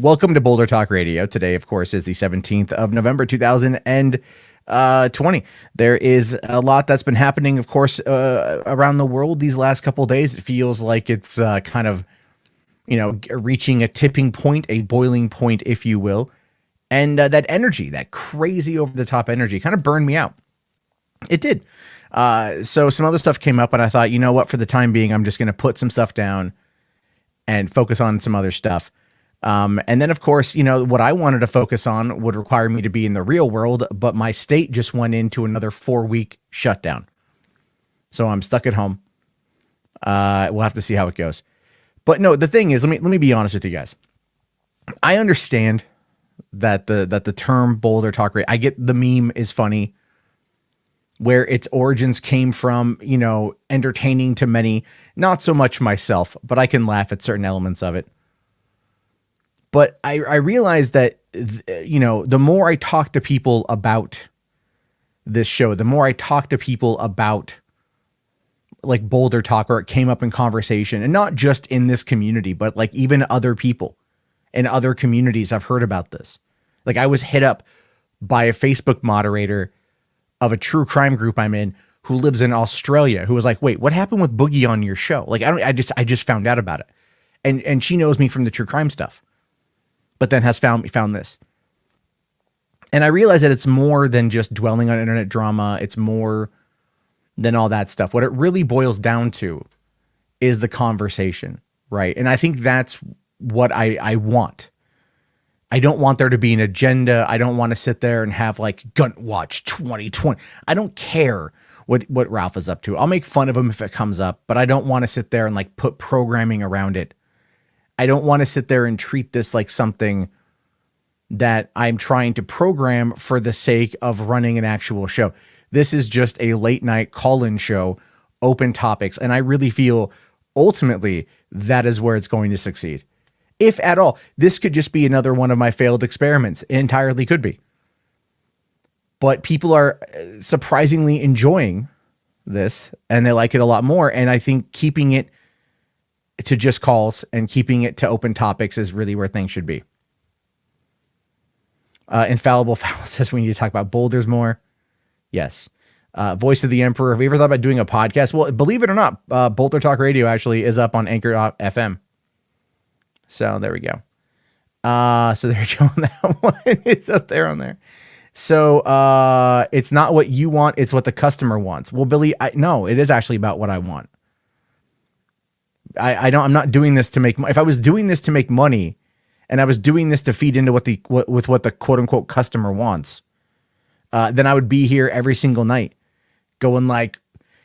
Welcome to Boulder Talk Radio. Today, of course, is the 17th of November, 2020. There is a lot that's been happening, of course, around the world these last couple of days. It feels like it's kind of, reaching a tipping point, a boiling point, if you will. And that energy, that crazy over-the-top energy kind of burned me out. It did. So some other stuff came up, and I thought, you know what, for the time being, I'm just going to put some stuff down and focus on some other stuff. And then, of course, what I wanted to focus on would require me to be in the real world, but my state just went into another 4-week shutdown. So I'm stuck at home. We'll have to see how it goes. But no, the thing is, let me be honest with you guys. I understand that the term Boulder Talk Radio, I get the meme is funny, where its origins came from, entertaining to many, not so much myself, but I can laugh at certain elements of it. But I realized that, the more I talk to people about this show, the more I talk to people about like Boulder Talk, or it came up in conversation, and not just in this community, but like even other people in other communities have heard about this. Like I was hit up by a Facebook moderator of a true crime group I'm in who lives in Australia, who was like, wait, what happened with Boogie on your show? Like, I just found out about it. And she knows me from the true crime stuff, but then has found this. And I realize that it's more than just dwelling on internet drama. It's more than all that stuff. What it really boils down to is the conversation, right? And I think that's what I want. I don't want there to be an agenda. I don't want to sit there and have like Gunt Watch 2020. I don't care what Ralph is up to. I'll make fun of him if it comes up, but I don't want to sit there and like put programming around it. I don't want to sit there and treat this like something that I'm trying to program for the sake of running an actual show. This is just a late night call-in show, open topics. And I really feel ultimately that is where it's going to succeed. If at all, this could just be another one of my failed experiments. It entirely could be. But people are surprisingly enjoying this and they like it a lot more. And I think keeping it to just calls and keeping it to open topics is really where things should be. Infallible Fowl says we need to talk about boulders more. Yes. Voice of the Emperor. Have you ever thought about doing a podcast? Well, believe it or not, Boulder Talk Radio actually is up on Anchor.fm. So there we go. So there you go. That one is up there on there. So it's not what you want. It's what the customer wants. Well, Billy, no, it is actually about what I want. I'm not doing this to make money. If I was doing this to make money and I was doing this to feed into what the quote unquote customer wants, then I would be here every single night going like,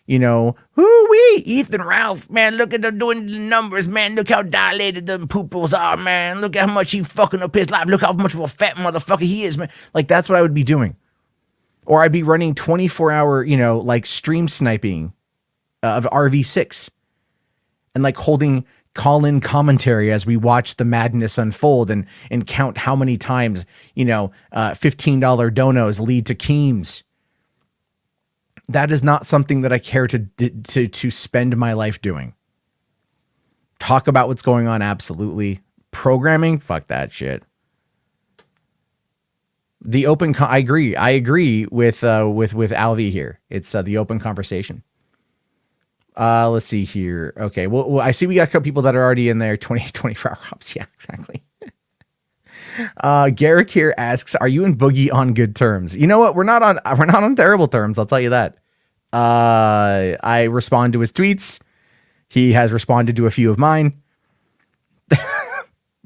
whoo-wee, Ethan Ralph, man, look at them doing the numbers, man. Look how dilated them pooples are, man. Look at how much he fucking up his life. Look how much of a fat motherfucker he is, man. Like, that's what I would be doing. Or I'd be running 24-hour, like stream sniping of RV6 and like holding call-in commentary as we watch the madness unfold and count how many times, $15 donos lead to Keems. That is not something that I care to spend my life doing. Talk about what's going on, absolutely. Programming, fuck that shit. The open, I agree with Alvi here. It's the open conversation. Let's see here. Okay, well, I see we got a couple people that are already in there. 24-hour ops. Yeah, exactly. Garrick here asks, "Are you and Boogie on good terms?" You know what? We're not on terrible terms. I'll tell you that. I respond to his tweets. He has responded to a few of mine.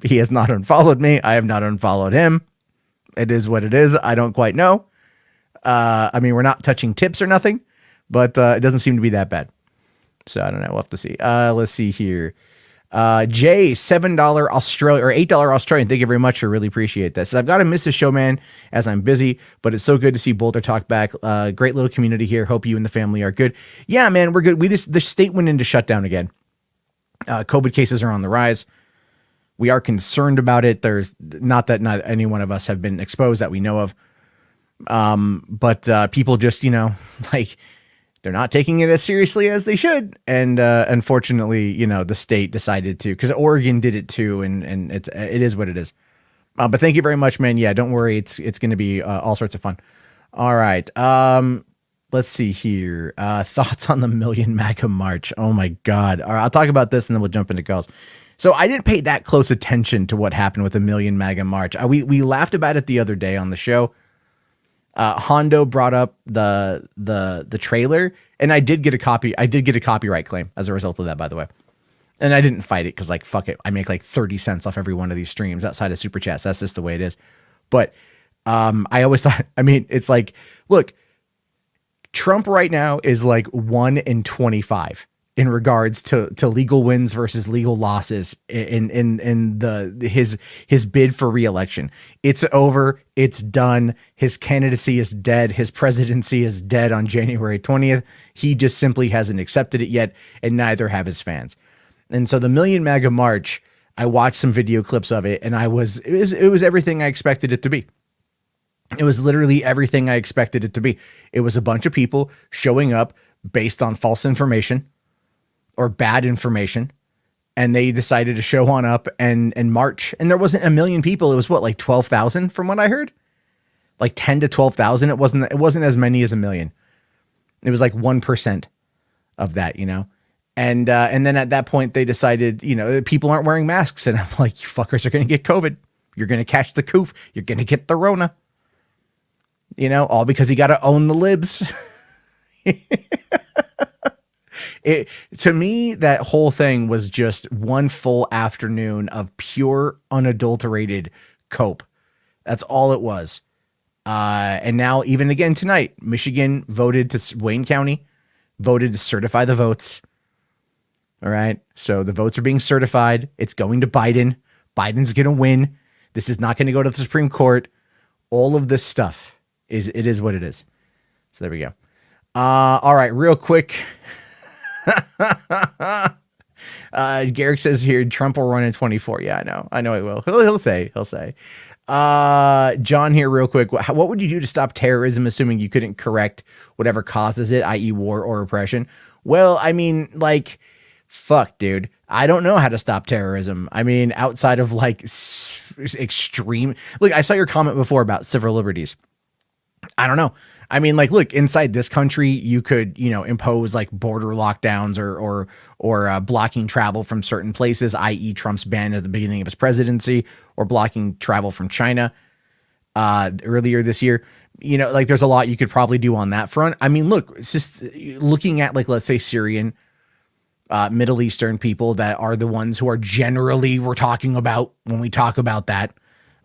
He has not unfollowed me. I have not unfollowed him. It is what it is. I don't quite know. We're not touching tips or nothing, but it doesn't seem to be that bad. So I don't know. We'll have to see. Let's see here. Jay, $7 Australian or $8 Australian. Thank you very much. I really appreciate that. So I've got to miss the show, man, as I'm busy, but it's so good to see Boulder Talk back. Great little community here. Hope you and the family are good. Yeah, man, we're good. The state went into shutdown again. COVID cases are on the rise. We are concerned about it. There's not any one of us have been exposed that we know of. But people just, like, they're not taking it as seriously as they should. And unfortunately, the state decided to, because Oregon did it too. And it is what it is. But thank you very much, man. Yeah, don't worry. It's going to be all sorts of fun. All right. Let's see here. Thoughts on the Million MAGA March? Oh my God. All right, I'll talk about this and then we'll jump into calls. So I didn't pay that close attention to what happened with the Million MAGA March. We laughed about it the other day on the show. Hondo brought up the trailer, and I did get a copyright claim as a result of that, by the way. And I didn't fight it because, like, fuck it. I make like 30 cents off every one of these streams outside of Super Chats. That's just the way it is. But I always thought, I mean, it's like, look, Trump right now is like 1 in 25 in regards to legal wins versus legal losses in his bid for re-election. It's over. It's done. His candidacy is dead. His presidency is dead on January 20th. He just simply hasn't accepted it yet, and neither have his fans. And so the Million MAGA March, I watched some video clips of it, and it was everything I expected it to be. It was literally everything I expected it to be. It was a bunch of people showing up based on false information or bad information, and they decided to show on up and march. And there wasn't a million people. It was what, like 12,000 from what I heard? Like 10 to 12,000. It wasn't as many as a million. It was like 1% of that, you know? And then at that point, they decided, you know, people aren't wearing masks. And I'm like, you fuckers are going to get COVID. You're going to catch the coof. You're going to get the Rona. You know, all because you got to own the libs. To me, that whole thing was just one full afternoon of pure, unadulterated cope. That's all it was. And now, even again tonight, Michigan Wayne County voted to certify the votes. All right. So the votes are being certified. It's going to Biden. Biden's going to win. This is not going to go to the Supreme Court. All of this stuff is what it is. So there we go. All right. Real quick. Garrick says here, Trump will run in 24. Yeah, I know he will. He'll say, John here real quick. What would you do to stop terrorism, assuming you couldn't correct whatever causes it, i.e. war or oppression? Well, I mean, like, fuck, dude. I don't know how to stop terrorism. I mean, outside of like extreme, look, I saw your comment before about civil liberties. I don't know. I mean, like, look, inside this country, you could, you know, impose like border lockdowns or blocking travel from certain places, i.e. Trump's ban at the beginning of his presidency, or blocking travel from China earlier this year. You know, like, there's a lot you could probably do on that front. I mean, look, it's just looking at, like, let's say Syrian, Middle Eastern people that are the ones who are generally we're talking about when we talk about that.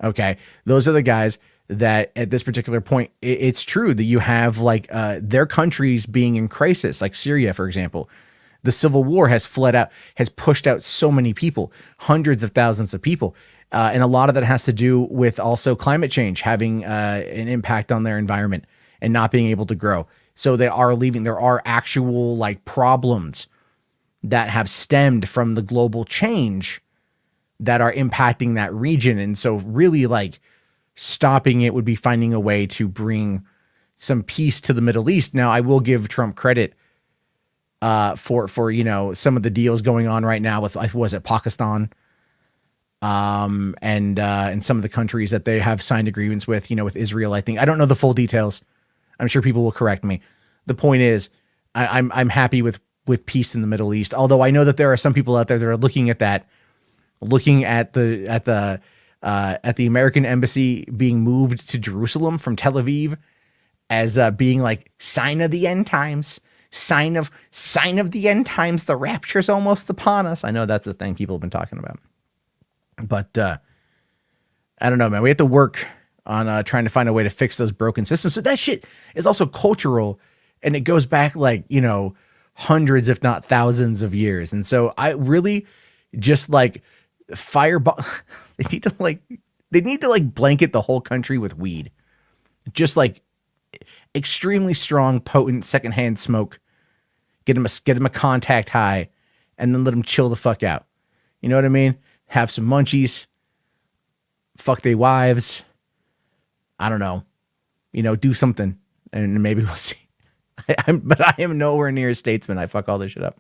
Okay. Those are the guys that at this particular point, it's true that you have like their countries being in crisis, like Syria, for example. The civil war has pushed out so many people, hundreds of thousands of people. And a lot of that has to do with also climate change having an impact on their environment and not being able to grow. So they are leaving. There are actual like problems that have stemmed from the global change that are impacting that region. And so really, like, stopping it would be finding a way to bring some peace to the Middle East. Now, I will give Trump credit for you know, some of the deals going on right now with, was it Pakistan, and some of the countries that they have signed agreements with, you know, with Israel. I think, I don't know the full details. I'm sure people will correct me. The point is, I'm happy with peace in the Middle East. Although I know that there are some people out there that are looking at the American embassy being moved to Jerusalem from Tel Aviv as being like sign of the end times, sign of the end times. The rapture's almost upon us. I know that's the thing people have been talking about, but I don't know, man. We have to work on trying to find a way to fix those broken systems. So that shit is also cultural, and it goes back like, you know, hundreds, if not thousands of years. And so I really just like fireball. They need to blanket the whole country with weed, just like extremely strong, potent secondhand smoke. Get them a contact high, and then let them chill the fuck out. You know what I mean? Have some munchies, fuck their wives. I don't know, you know, do something, and maybe we'll see. But I am nowhere near a statesman. I fuck all this shit up.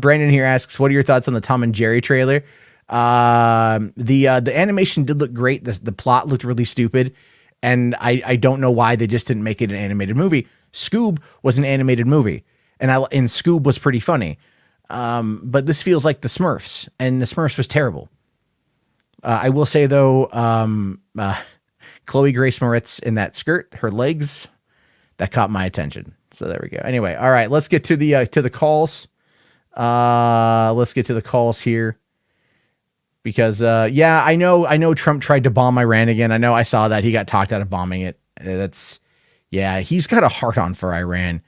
Brandon here asks, what are your thoughts on the Tom and Jerry trailer? The animation did look great. The plot looked really stupid, and I don't know why they just didn't make it an animated movie. Scoob was an animated movie, and Scoob was pretty funny. But this feels like the Smurfs, and the Smurfs was terrible. I will say though, Chloe Grace Moretz in that skirt, her legs, that caught my attention. So there we go. Anyway, all right, let's get to the calls. Let's get to the calls here. Because yeah, I know Trump tried to bomb Iran again. I know I saw that he got talked out of bombing it. Yeah, he's got a heart on for Iran.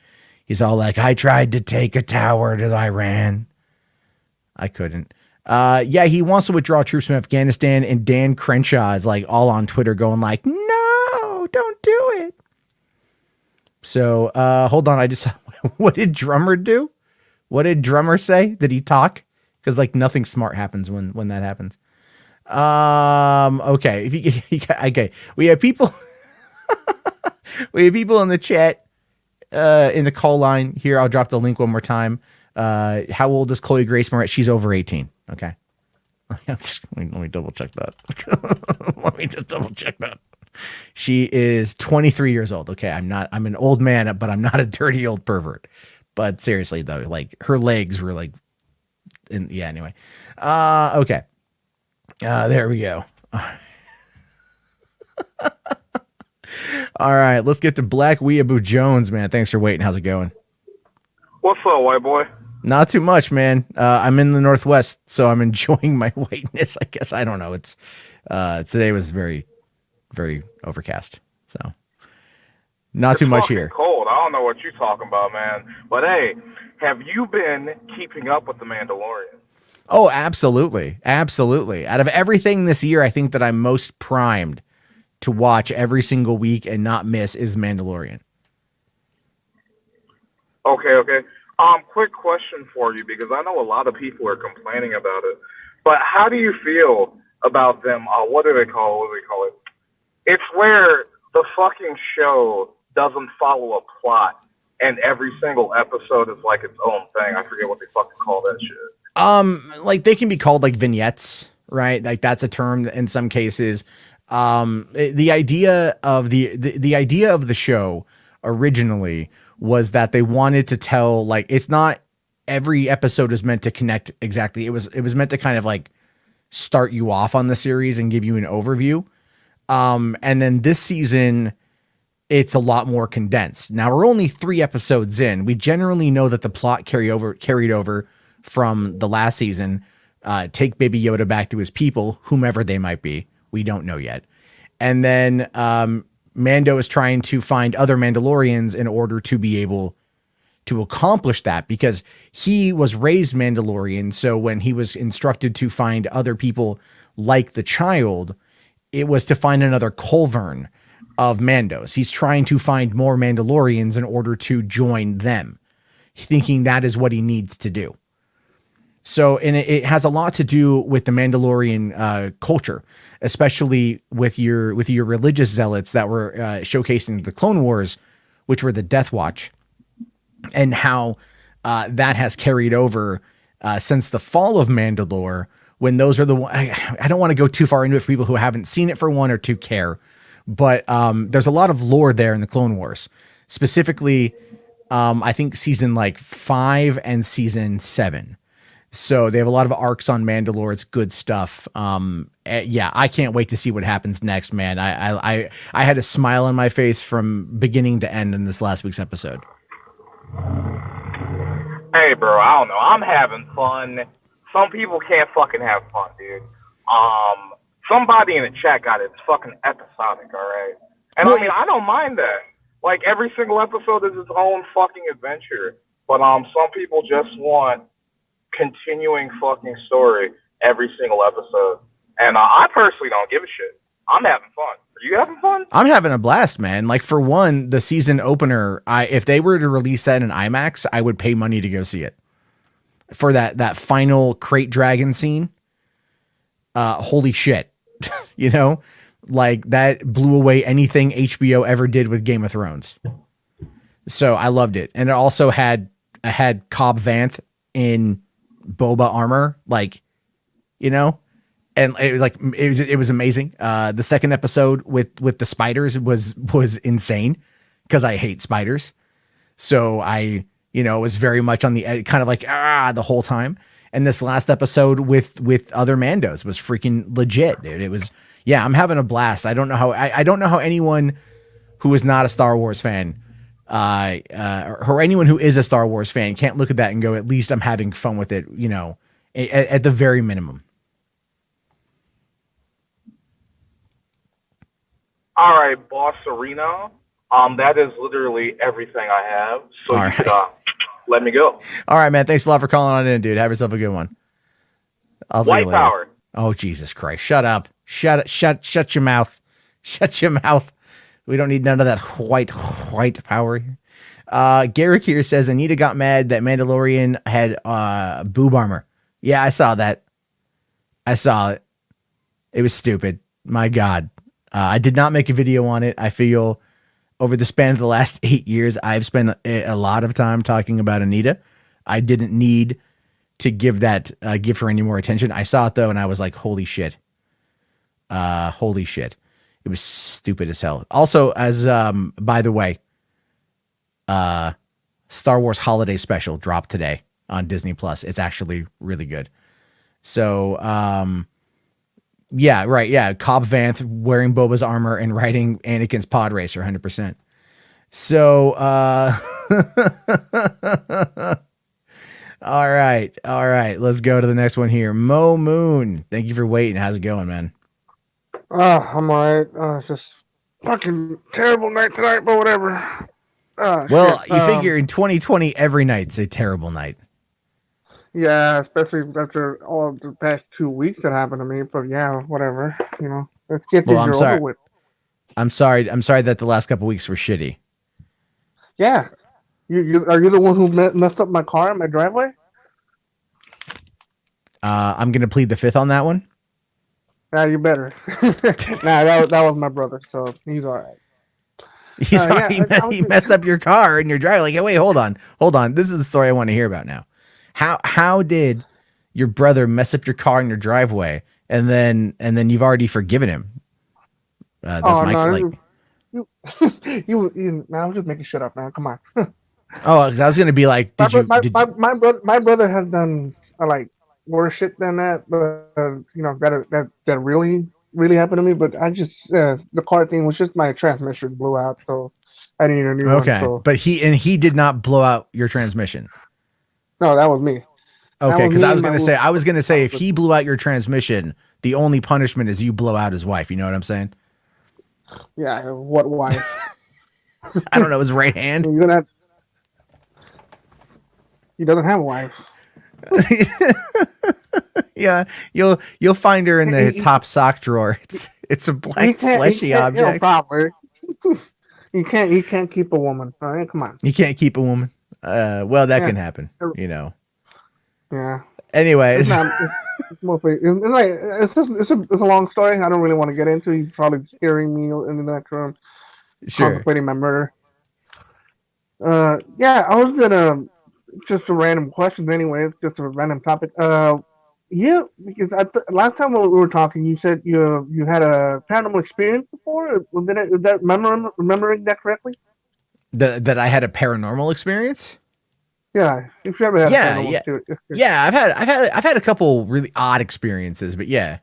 He's all like, I tried to take a tower to Iran. I couldn't. Yeah, he wants to withdraw troops from Afghanistan, and Dan Crenshaw is like all on Twitter going like, no, don't do it. So hold on, what did Drummer do? What did Drummer say? Did he talk? Because like nothing smart happens when that happens. Okay, okay, we have people. We have people in the chat, in the call line here. I'll drop the link one more time. How old is Chloe Grace Moretz? She's over 18. Okay, let me double check that. Let me just double check that. She is 23 years old. Okay, I'm an old man, but I'm not a dirty old pervert. But seriously though, like her legs were like. Yeah, anyway. Okay. There we go. All right, let's get to Black Weeaboo Jones, man. Thanks for waiting. How's it going? What's up, white boy? Not too much, man. I'm in the Northwest, so I'm enjoying my whiteness, I guess. I don't know. It's today was very, very overcast, so not too much here. Cold. I don't know what you're talking about, man. But hey, have you been keeping up with The Mandalorian? Oh, absolutely. Absolutely. Out of everything this year, I think that I'm most primed to watch every single week and not miss is Mandalorian. Okay. Quick question for you, because I know a lot of people are complaining about it. But how do you feel about them? What do they call it? It's where the fucking show doesn't follow a plot, and every single episode is like its own thing. I forget what they fucking call that shit. Like they can be called like vignettes, right? Like that's a term in some cases. The idea of the idea of the show originally was that they wanted to tell, like, it's not every episode is meant to connect exactly. It was meant to kind of like start you off on the series and give you an overview. And then this season, it's a lot more condensed. Now we're only 3 episodes in. We generally know that the plot carried over from the last season. Take Baby Yoda back to his people, whomever they might be. We don't know yet. And then Mando is trying to find other Mandalorians in order to be able to accomplish that, because he was raised Mandalorian. So when he was instructed to find other people like the child, it was to find another culvern of Mandos. He's trying to find more Mandalorians in order to join them, thinking that is what he needs to do. So, and it has a lot to do with the Mandalorian culture, especially with your religious zealots that were showcased in the Clone Wars, which were the Death Watch, and how that has carried over since the fall of Mandalore. When those are I don't want to go too far into it for people who haven't seen it, for one, or two care, but there's a lot of lore there in the Clone Wars, specifically. I think season like 5 and season 7. So they have a lot of arcs on Mandalore. It's good stuff. Yeah, I can't wait to see what happens next, man. I had a smile on my face from beginning to end in this last week's episode. Hey, bro, I don't know. I'm having fun. Some people can't fucking have fun, dude. Somebody in the chat got it. It's fucking episodic, all right? And well, I mean, I don't mind that. Like, every single episode is its own fucking adventure. But some people just want continuing fucking story every single episode, and I personally don't give a shit. I'm having fun. Are you having fun? I'm having a blast, man. Like, for one, the season opener, if they were to release that in IMAX, I would pay money to go see it. For that final crate dragon scene, holy shit. You know, like that blew away anything HBO ever did with Game of Thrones. So I loved it. And it also had Cobb Vanth in Boba armor, like, you know, and it was like it was amazing. The second episode with the spiders was insane because I hate spiders. So I, was very much on the edge, kind of like the whole time. And this last episode with other Mandos was freaking legit, dude. It was, yeah, I'm having a blast. I don't know how I don't know how anyone who is not a Star Wars fan, or anyone who is a Star Wars fan can't look at that and go, at least I'm having fun with it, at the very minimum. All right, Boss Arena. That is literally everything I have. So All you right. could let me go. All right, man. Thanks a lot for calling on in, dude. Have yourself a good one. I'll see you White later. power. Oh, Jesus Christ. Shut up. Shut your mouth. Shut your mouth. We don't need none of that white power here. Garrick here says Anita got mad that Mandalorian had boob armor. Yeah, I saw that. I saw it. It was stupid. My God. I did not make a video on it. I feel over the span of the last 8 years, I've spent a lot of time talking about Anita. I didn't need to give her any more attention. I saw it though, and I was like, holy shit. Holy shit. It was stupid as hell. Also, as by the way, Star Wars Holiday Special dropped today on Disney Plus. It's actually really good. So, yeah, right. Yeah. Cobb Vanth wearing Boba's armor and riding Anakin's pod racer 100%. So, all right. All right. Let's go to the next one here. Mo Moon. Thank you for waiting. How's it going, man? I'm alright. It's just fucking terrible night tonight, but whatever. Well, shit. you figure in 2020, every night's a terrible night. Yeah, especially after all the past 2 weeks that happened to me. But yeah, whatever. Let's get this Well, I'm year sorry. over with. I'm sorry that the last couple weeks were shitty. Yeah. Are you the one who messed up my car in my driveway? I'm going to plead the fifth on that one. Yeah, you better. Nah, that was my brother, so he's alright. He messed up your car and your driver. Like, hey, wait, hold on. This is the story I want to hear about now. How did your brother mess up your car in your driveway, and then you've already forgiven him? That's I was just making shit up, man. Come on. I was gonna be like, my brother has done like worse shit than that, but that really happened to me. But I just the car thing was just my transmission blew out, so I needed a new one. Okay, so. But he did not blow out your transmission. No, that was me. Okay, because I was gonna say if he blew out your transmission, the only punishment is you blow out his wife. You know what I'm saying? Yeah. What wife? I don't know, his right hand. He doesn't have a wife. Yeah, you'll find her in the top sock drawer. It's a black fleshy object. Probably. You can't keep a woman. All right, come on. You can't keep a woman. Well, that can happen. Yeah. Anyways, it's mostly it's a long story. I don't really want to get into. He's probably scaring me in the next room. Sure. Contemplating my murder. Yeah, I was gonna just a random questions anyway. It's just a random topic. Yeah, because last time we were talking, you said you had a paranormal experience before. Is that remembering that correctly? That I had a paranormal experience. Yeah, if you ever had a paranormal experience. Yeah, I've had a couple really odd experiences, but yeah.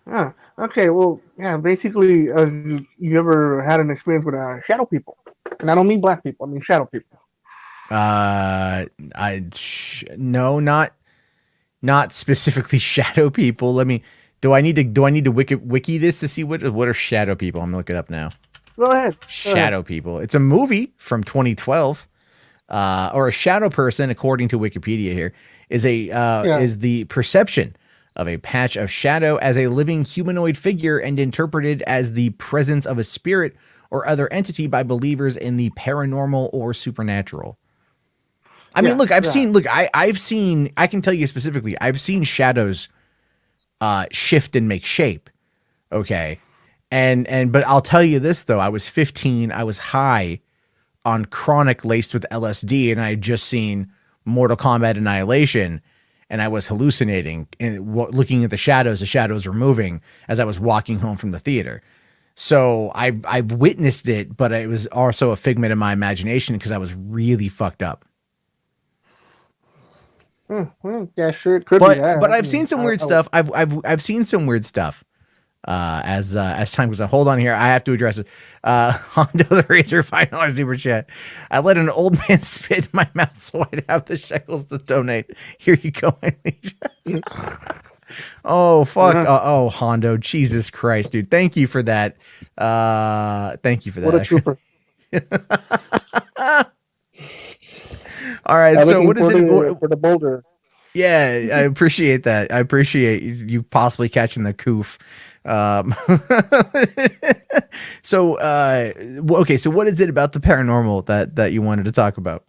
Ah, okay. Well, yeah. Basically, you ever had an experience with shadow people? And I don't mean black people. I mean shadow people. No, not specifically shadow people. Do I need to wiki this to see what are shadow people? I'm gonna look it up now. Go ahead. Shadow people. It's a movie from 2012. Or a shadow person, according to Wikipedia here, is the perception of a patch of shadow as a living humanoid figure and interpreted as the presence of a spirit or other entity by believers in the paranormal or supernatural. I mean, look, I've seen, I can tell you specifically, I've seen shadows shift and make shape. Okay. But I'll tell you this though, I was 15, I was high on chronic laced with LSD, and I had just seen Mortal Kombat Annihilation, and I was hallucinating and looking at the shadows were moving as I was walking home from the theater. So I've witnessed it, but it was also a figment of my imagination because I was really fucked up. Well, yeah, sure, it could be But that. I've seen some weird stuff. I've seen some weird stuff. As time goes on, hold on here. I have to address it. Hondo the Razor $5 super chat. I let an old man spit in my mouth so I'd have the shekels to donate. Here you go, my liege. Oh fuck! Oh Hondo, Jesus Christ, dude! Thank you for that. Thank you for that. What a trooper! All right, so what is it for the boulder? Yeah, I appreciate that. I appreciate you possibly catching the coof. So, okay. So, what is it about the paranormal that you wanted to talk about?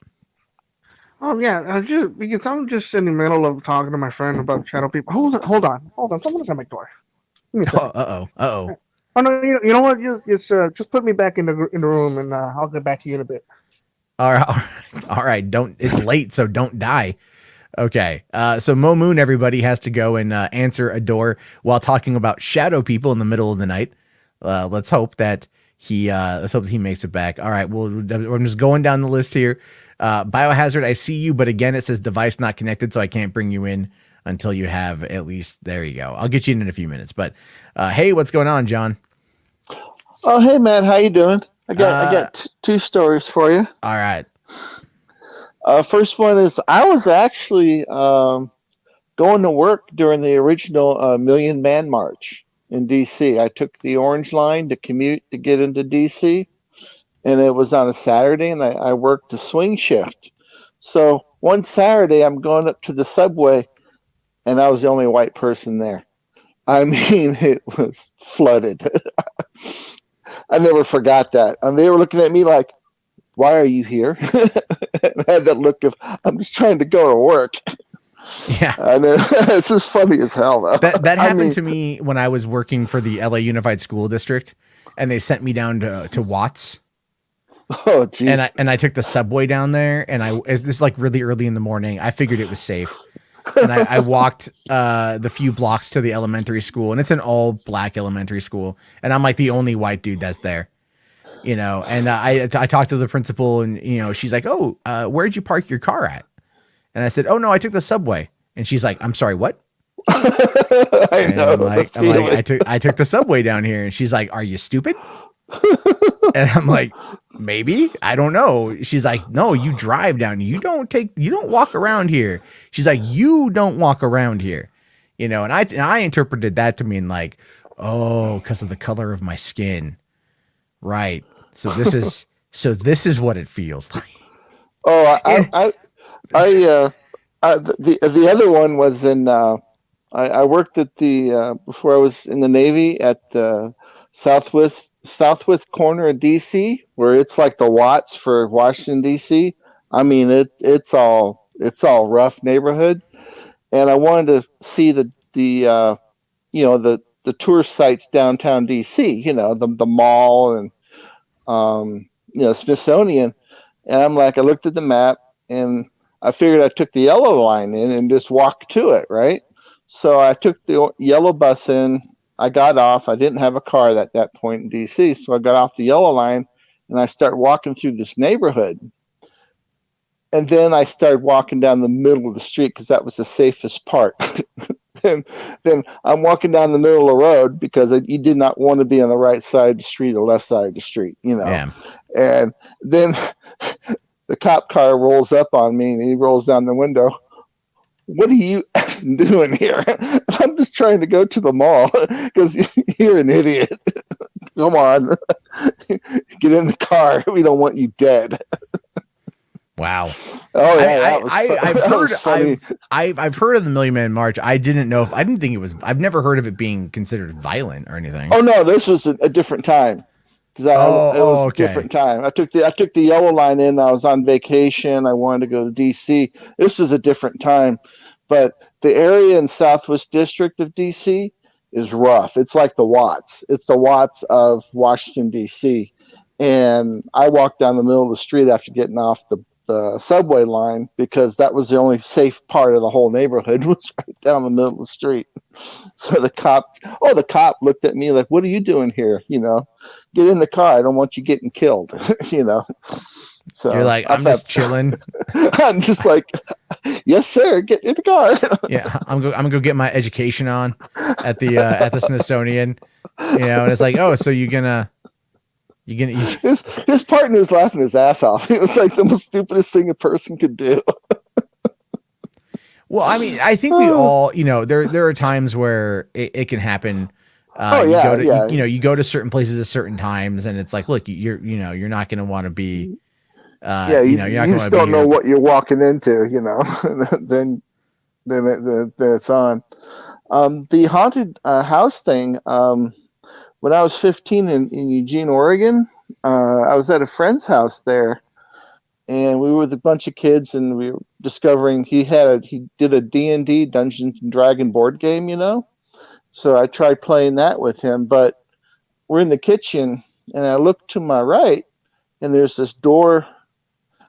Oh yeah, because I'm just in the middle of talking to my friend about shadow people. Hold on. Someone's at my door. Give me a second. Oh. Oh no, you know what? Just put me back in the room, and I'll get back to you in a bit. All right, all right. Don't. It's late, so don't die. Okay. So Mo Moon, everybody has to go and answer a door while talking about shadow people in the middle of the night. Let's hope that he makes it back. All right. Well, I'm just going down the list here. Biohazard, I see you, but again, it says device not connected, so I can't bring you in until you have at least. There you go. I'll get you in a few minutes. But hey, what's going on, John? Oh, hey, Matt. How you doing? I got two stories for you. All right. First one is I was actually going to work during the original Million Man March in D.C. I took the Orange Line to commute to get into D.C., and it was on a Saturday, and I worked the swing shift. So one Saturday, I'm going up to the subway, and I was the only white person there. I mean, it was flooded. I never forgot that. And they were looking at me like, why are you here? And I had that look of, I'm just trying to go to work. Yeah. And it's just funny as hell, though. That happened to me when I was working for the LA Unified School District, and they sent me down to Watts. Oh, geez. And I took the subway down there, and this is like really early in the morning. I figured it was safe. And I walked the few blocks to the elementary school, and it's an all black elementary school. And I'm like the only white dude that's there, you know. And I talked to the principal, and you know, she's like, "Oh, where'd you park your car at?" And I said, "Oh no, I took the subway." And she's like, "I'm sorry, what?" I know. I took the subway down here, and she's like, "Are you stupid?" And I'm like, maybe, I don't know. She's like, no, you drive down. You don't walk around here. She's like, you don't walk around here, you know. And I interpreted that to mean like, oh, because of the color of my skin, right? So this is what it feels like. Oh, the other one was in. I worked at the before I was in the Navy at the southwest corner of DC, where it's like the Watts for Washington DC. I mean, it's all rough neighborhood, and I wanted to see the tourist sites downtown DC. You know, the mall and Smithsonian. And I'm like, I looked at the map and I figured I took the yellow line in and just walked to it, right? So I took the yellow bus in. I got off. I didn't have a car at that point in DC, so I got off the yellow line and I started walking through this neighborhood. And then I started walking down the middle of the street because that was the safest part. And then I'm walking down the middle of the road because you did not want to be on the right side of the street or left side of the street, you know. Yeah. And then the cop car rolls up on me and he rolls down the window. What are you doing here? I'm just trying to go to the mall because you're an idiot. Come on. Get in the car. We don't want you dead. Wow. Oh yeah, I've heard of the Million Man March. I didn't think it was. I've never heard of it being considered violent or anything. Oh no, this was a different time. Because it was a different time. I took the yellow line in. I was on vacation. I wanted to go to DC. This was a different time, but the area in Southwest District of DC is rough. It's like the Watts. It's the Watts of Washington DC. And I walked down the middle of the street after getting off the the subway line because that was the only safe part of the whole neighborhood was right down the middle of the street. So the cop looked at me like, "What are you doing here? Get in the car. I don't want you getting killed." You're So like, I'm just chilling. I'm just like, "Yes, sir. Get in the car." Yeah, I'm gonna go get my education on at the Smithsonian. And it's like, oh, so His partner was laughing his ass off. It was like the most stupidest thing a person could do. Well, I mean, I think we all, there are times where it can happen. You go to, you go to certain places at certain times, and it's like, look, you're not going to want to be, you you're not you going just to don't be know here. what you're walking into, then it's on. The haunted house thing. When I was 15 in Eugene, Oregon, I was at a friend's house there, and we were with a bunch of kids, and we were discovering he did a D&D, Dungeons and Dragon board game, So I tried playing that with him, but we're in the kitchen, and I look to my right, and there's this door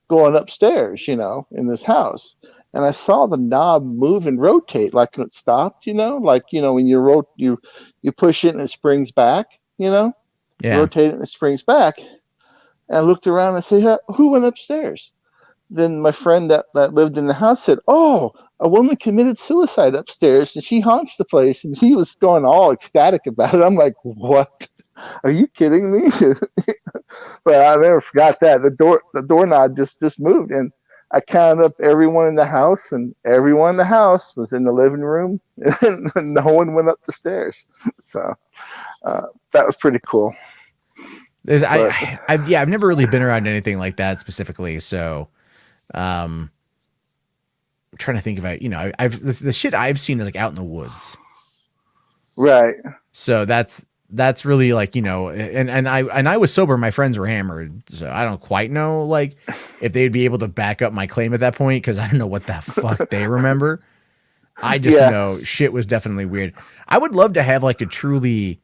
going upstairs, in this house. And I saw the knob move and rotate like it stopped, like, when you push it and it springs back, Yeah. rotate it and it springs back. And I looked around and I said, who went upstairs? Then my friend that lived in the house said, "Oh, a woman committed suicide upstairs and she haunts the place." And he was going all ecstatic about it. I'm like, "What? Are you kidding me?" But I never forgot that. The doorknob just moved, and I counted up everyone in the house, and everyone in the house was in the living room, and no one went up the stairs. So that was pretty cool. I've never really been around anything like that specifically. So, I'm trying to think about, the shit I've seen is like out in the woods. Right. So that's really like, and I was sober. My friends were hammered. So I don't quite know like if they'd be able to back up my claim at that point. Cause I don't know what the fuck they remember. I just know shit was definitely weird. I would love to have like a truly,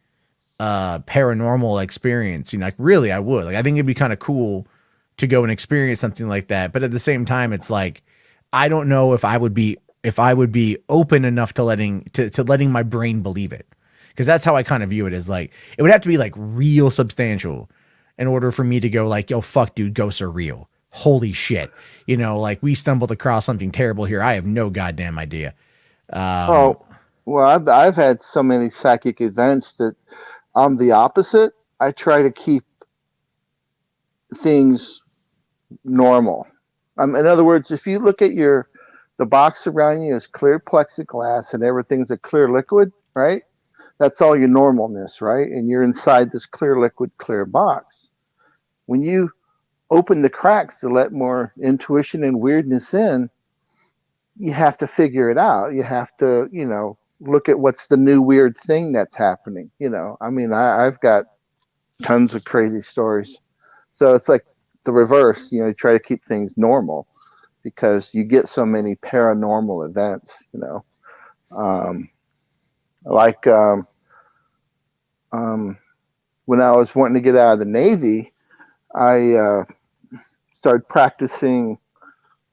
paranormal experience, like really I would. Like I think it'd be kind of cool to go and experience something like that. But at the same time, it's like I don't know if I would be open enough to letting my brain believe it. Because that's how I kind of view it, is like it would have to be like real substantial in order for me to go like, yo, fuck dude, ghosts are real. Holy shit. Like we stumbled across something terrible here. I have no goddamn idea. Well, I've had so many psychic events that I'm the opposite. I try to keep things normal. In other words, if you look at the box around you is clear plexiglass and everything's a clear liquid, right? That's all your normalness, right? And you're inside this clear liquid, clear box. When you open the cracks to let more intuition and weirdness in, you have to figure it out. You have to, look at what's the new weird thing that's happening. I mean, I've got tons of crazy stories. So it's like the reverse, try to keep things normal because you get so many paranormal events, like when I was wanting to get out of the Navy, I started practicing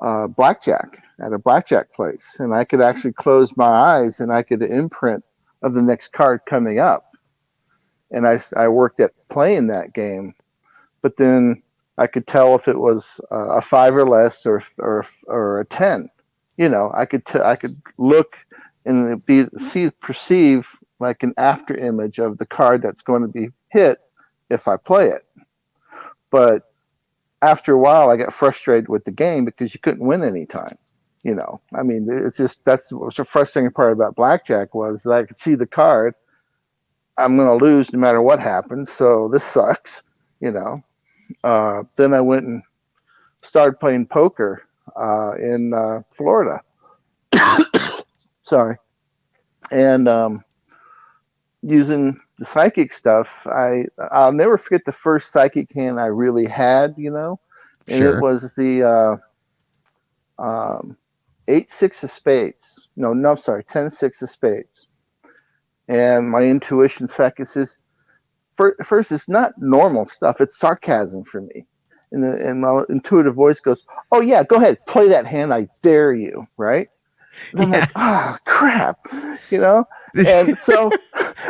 blackjack at a blackjack place, and I could actually close my eyes and I could imprint of the next card coming up. And I worked at playing that game, but then I could tell if it was a 5 or less or a 10. I could look and perceive like an after image of the card that's going to be hit if I play it. But after a while, I got frustrated with the game because you couldn't win any time. I mean, it's just that's what was the frustrating part about blackjack was that I could see the card. I'm going to lose no matter what happens, so this sucks. Then I went and started playing poker in Florida. Sorry, and using the psychic stuff, I'll never forget the first psychic hand I really had. And Sure. it was the 8-6 of spades. No, I'm sorry, 10-6 of spades. And my intuition second says, first, it's not normal stuff. It's sarcasm for me. and my intuitive voice goes, "Oh yeah, go ahead, play that hand. I dare you." Right? And I'm Yeah. like, "Ah, crap," you know. And so,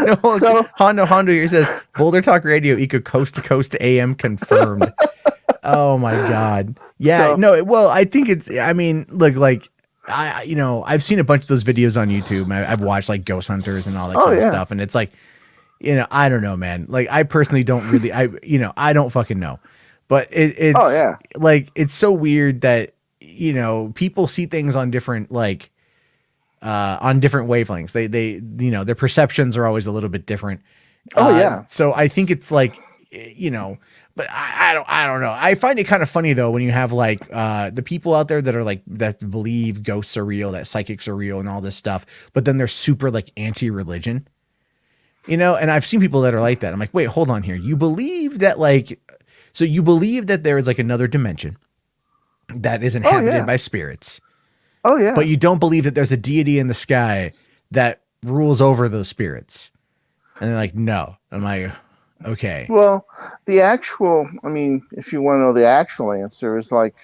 No, so Hondo here says Boulder Talk Radio equal coast to coast AM confirmed. Oh my god. Yeah, so no, well, I think it's I mean, look, like I've seen a bunch of those videos on YouTube. I've watched like Ghost Hunters and all that oh kind of yeah, stuff, and it's like, I don't know, man. Like I personally don't really I don't fucking know. But oh it's yeah, like it's so weird that people see things on different on different wavelengths. They their perceptions are always a little bit different. oh yeah. So I think it's like, but I don't know. I find it kind of funny though when you have like the people out there that are like that believe ghosts are real, that psychics are real, and all this stuff, but then they're super like anti-religion, And I've seen people that are like that. I'm like, wait, hold on here. You believe that so you believe that there is like another dimension that is Oh inhabited yeah, by spirits, oh but yeah. you don't believe that there's a deity in the sky that rules over those spirits. And they're like, no. I'm like, okay. Well, the actual, I mean, if you want to know the actual answer, is like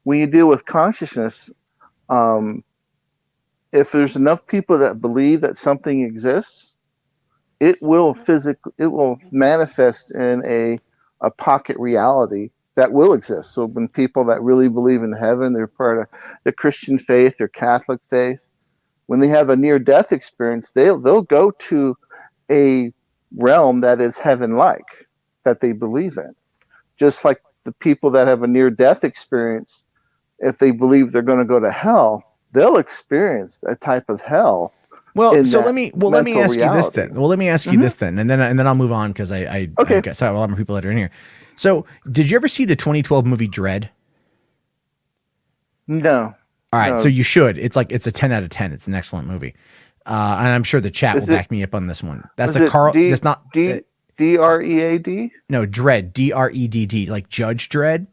when you deal with consciousness, um, if there's enough people that believe that something exists, it will manifest in a pocket reality that will exist. So when people that really believe in heaven, they're part of the Christian faith or Catholic faith, when they have a near death experience, they'll go to a realm that is heaven like, that they believe in. Just like the people that have a near death experience, if they believe they're going to go to hell, they'll experience a type of hell Well, in so that let me mental ask you this reality. then. Well, let me ask you Hmm. this then, and then I'll move on because I Okay. got sorry, a lot more people that are in here. So, did you ever see the 2012 movie Dread? No. All right, so No. you should. It's a 10 out of 10. It's an excellent movie. And I'm sure the chat will Is it back me up on this one. That's is a it Carl. D That's not D Dread? no Dread. Dredd, like Judge Dredd,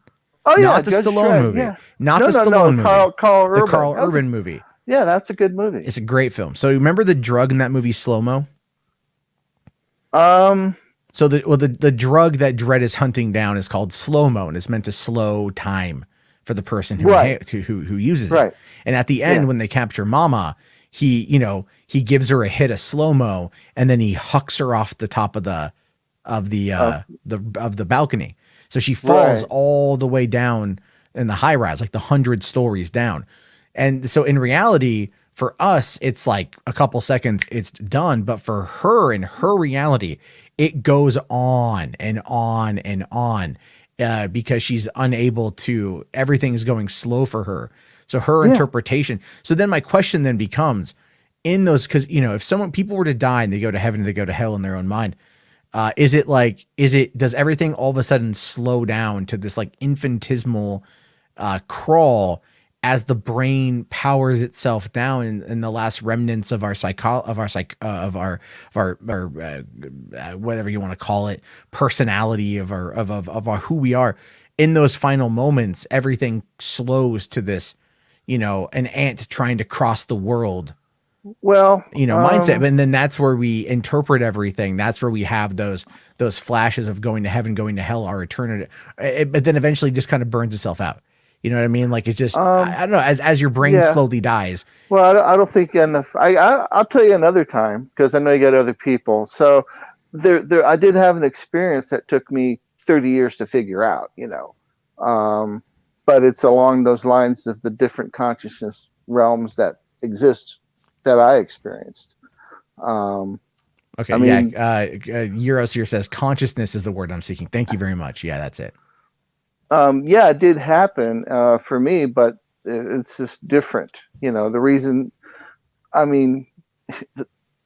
Oh yeah, not the Judge Stallone Dredd. movie, Yeah. not No, the no, no. Stallone movie, Carl the Urban. Carl Urban movie. Yeah, that's a good movie. It's a great film. So remember the drug in that movie, slow mo. Um. So the drug that Dredd is hunting down is called slow mo, and it's meant to slow time for the person Right. who uses it. Right. And at the end, Yeah. when they capture Mama, he gives her a hit of slow mo, and then he hucks her off the top of Uh, the balcony. So she falls right. all the way down in the high rise, like the 100 stories down. And so in reality, for us, it's like a couple seconds, it's done. But for her, in her reality, it goes on and on and on because she's unable to, everything's going slow for her. So her Yeah. interpretation. So then my question then becomes in those, because, if people were to die and they go to heaven and they go to hell in their own mind, does everything all of a sudden slow down to this like infinitesimal crawl as the brain powers itself down in the last remnants of our whatever you want to call it, personality of our who we are. In those final moments, everything slows to this, an ant trying to cross the world, Well. mindset. And then that's where we interpret everything. That's where we have those flashes of going to heaven, going to hell, our eternity. But then eventually just kind of burns itself out. You know what I mean? Like it's just, I don't know, as your brain Yeah. slowly dies. Well, I don't think enough. I'll tell you another time because I know you got other people. So I did have an experience that took me 30 years to figure out. But it's along those lines of the different consciousness realms that exist that I experienced. Okay. I mean, Euros here says consciousness is the word I'm seeking. Thank you very much. Yeah, that's it. yeah, it did happen for me, but it's just different. The reason, I mean,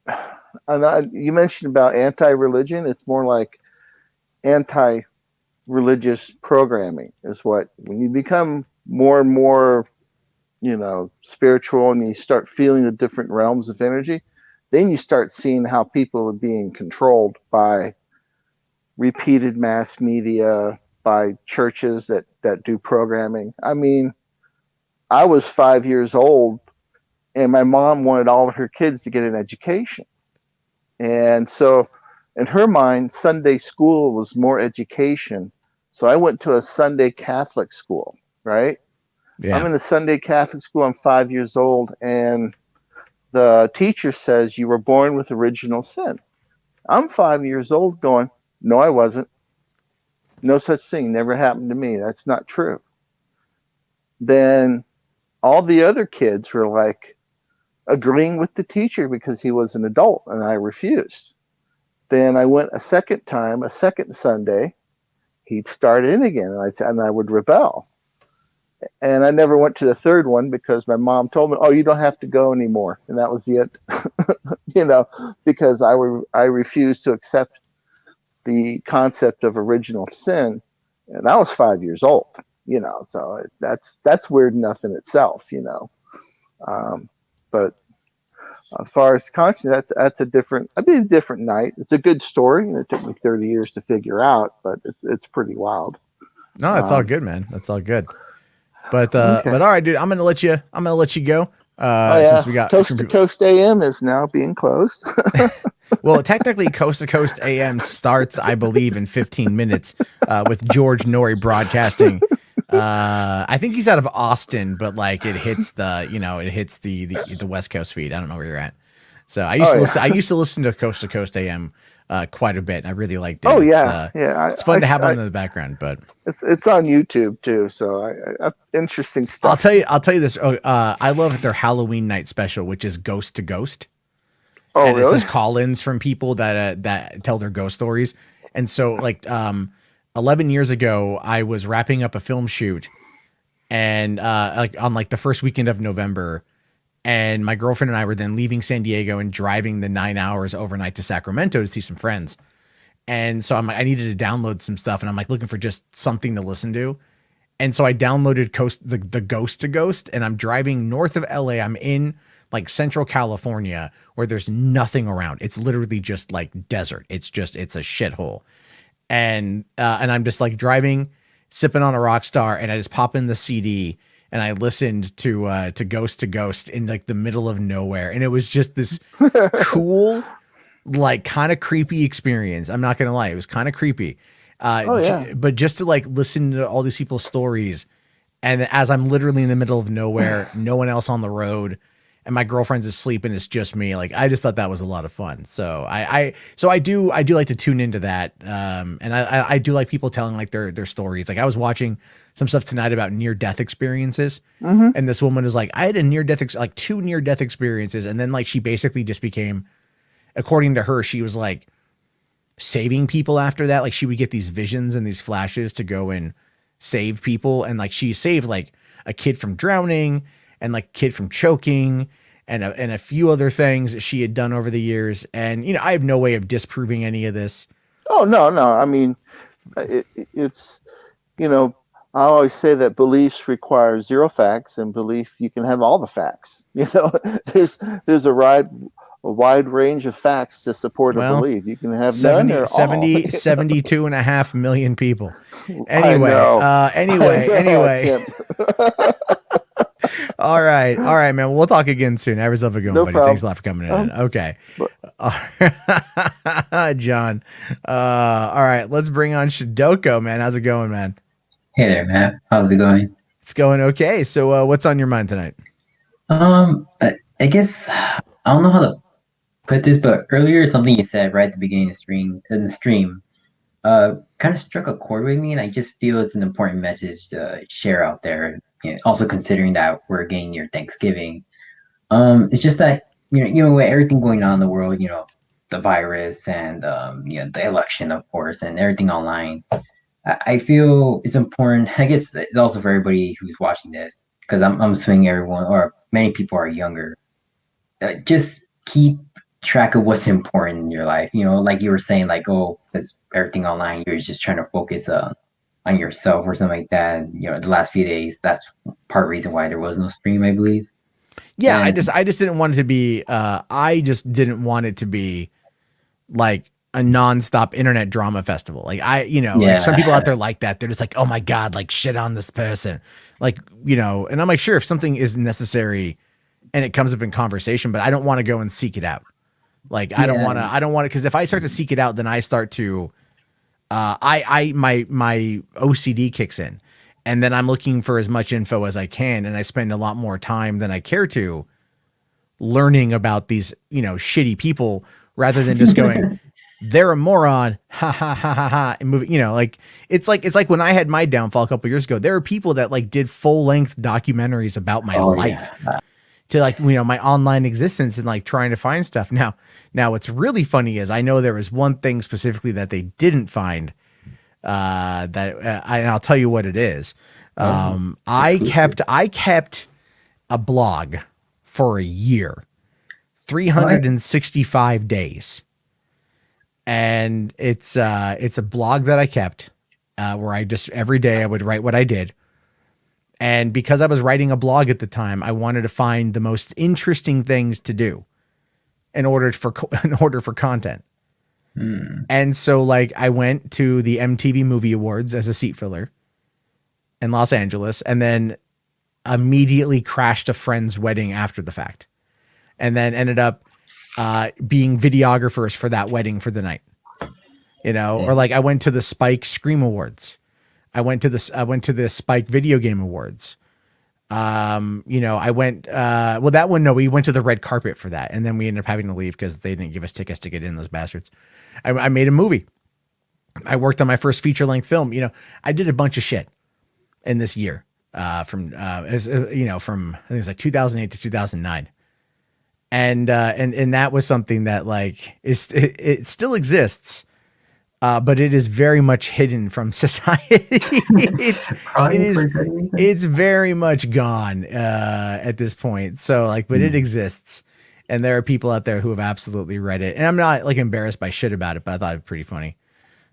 you mentioned about anti-religion. It's more like anti-religious programming is what, when you become more and more, spiritual and you start feeling the different realms of energy, then you start seeing how people are being controlled by repeated mass media, by churches that do programming. I mean, I was 5 years old and my mom wanted all of her kids to get an education. And so in her mind, Sunday school was more education So I went to a Sunday Catholic school, right? I'm Yeah. in the Sunday Catholic school. I'm 5 years old, and the teacher says you were born with original sin. I'm 5 years old, going, no, I wasn't. No such thing. Never happened to me. That's not true. Then all the other kids were like agreeing with the teacher because he was an adult, and I refused. Then I went a second time, a second Sunday. He'd start in again, and I would rebel. And I never went to the third one because my mom told me, "Oh, you don't have to go anymore," and that was it. Because I refused to accept the concept of original sin, and I was 5 years old. So that's weird enough in itself. But as far as conscience, that's a different. I mean, a different night. It's a good story, and it took me 30 years to figure out, but it's pretty wild. No, that's all good, man. That's all good. But Okay. all right, dude, I'm gonna let you go. Oh yeah, Since we got Coast to Coast AM is now being closed. well, technically, Coast to Coast AM starts, I believe, in 15 minutes with George Norrie broadcasting. I think he's out of Austin, but like it hits the West Coast feed. I don't know where you're at. So I used to listen to Coast AM quite a bit. And I really liked it. Oh yeah. yeah. It's fun to have on in the background, but it's on YouTube too. So I interesting stuff. I'll tell you this. I love their Halloween night special, which is Ghost to Ghost. Oh, and really? It's just call-ins from people that tell their ghost stories. And so, 11 years ago, I was wrapping up a film shoot, and on the first weekend of November, and my girlfriend and I were then leaving San Diego and driving the 9 hours overnight to Sacramento to see some friends. And so I needed to download some stuff, and I'm looking for just something to listen to. And so I downloaded the Ghost to Ghost, and I'm driving north of LA. I'm in Central California where there's nothing around. It's literally just desert. It's a shithole. And I'm just driving, sipping on a rock star, and I just pop in the CD and I listened to Ghost to Ghost in the middle of nowhere. And it was just this cool, kind of creepy experience. I'm not going to lie. It was kind of creepy. Oh yeah. But just to listen to all these people's stories. And as I'm literally in the middle of nowhere, no one else on the road, and my girlfriend's asleep and it's just me. I just thought that was a lot of fun. So I do like to tune into that. And I do like people telling their stories. I was watching some stuff tonight about near death experiences. Mm-hmm. And this woman was I had a near death, two near death experiences. And then she basically just became, according to her, she was saving people after that. She would get these visions and these flashes to go and save people. And she saved a kid from drowning, and a kid from choking, and a few other things that she had done over the years. And, I have no way of disproving any of this. Oh, no. I mean, it's, I always say that beliefs require zero facts, and belief, you can have all the facts. There's a wide range of facts to support a belief. You can have 72.5 million people. Anyway, All right, man. We'll talk again soon. Have yourself a good one, buddy. Problem. Thanks a lot for coming in. Okay. John. All right, let's bring on Shidoko, man. How's it going, man? Hey there, Matt. How's it going? It's going okay. So what's on your mind tonight? I guess I don't know how to put this, but earlier something you said right at the beginning of the stream kind of struck a chord with me, and I just feel it's an important message to share out there. Also considering that we're getting near Thanksgiving, it's just that with everything going on in the world, the virus and the election, of course, and everything online. I feel it's important. I guess it's also for everybody who's watching this, because I'm assuming everyone or many people are younger. Just keep track of what's important in your life. Like you were saying, because everything online, you're just trying to focus on yourself or something like that. The last few days, that's part of the reason why there was no stream, I believe. Yeah, I just didn't want it to be. I just didn't want it to be a nonstop internet drama festival. Some people out there like that. They're just oh my God, shit on this person. And I'm sure if something is necessary and it comes up in conversation, but I don't want to go and seek it out. I don't want to, because if I start to seek it out, then I start to my OCD kicks in, and then I'm looking for as much info as I can, and I spend a lot more time than I care to learning about these, shitty people rather than just going, they're a moron, ha ha ha ha ha, and moving, like it's like when I had my downfall a couple years ago, there are people that like did full length documentaries about my life to like, my online existence and like trying to find stuff. Now what's really funny is I know there was one thing specifically that they didn't find, and I'll tell you what it is. I kept a blog for a year, 365 days. And it's a blog that I kept, where I just, every day I would write what I did. And because I was writing a blog at the time, I wanted to find the most interesting things to do in order for content. And so like I went to the MTV Movie Awards as a seat filler in Los Angeles, and then immediately crashed a friend's wedding after the fact, and then ended up being videographers for that wedding for the night, or like I went to the Spike Scream Awards. I went to the Spike Video Game Awards. I went, well, that one, no, we went to the red carpet for that. And then we ended up having to leave because they didn't give us tickets to get in, those bastards. I made a movie. I worked on my first feature length film. I did a bunch of shit in this year, from I think it was like 2008 to 2009. And that was something that like it still exists, but it is very much hidden from society. It's very much gone at this point. So like, but it exists, and there are people out there who have absolutely read it, and I'm not like embarrassed by shit about it, but I thought it was pretty funny.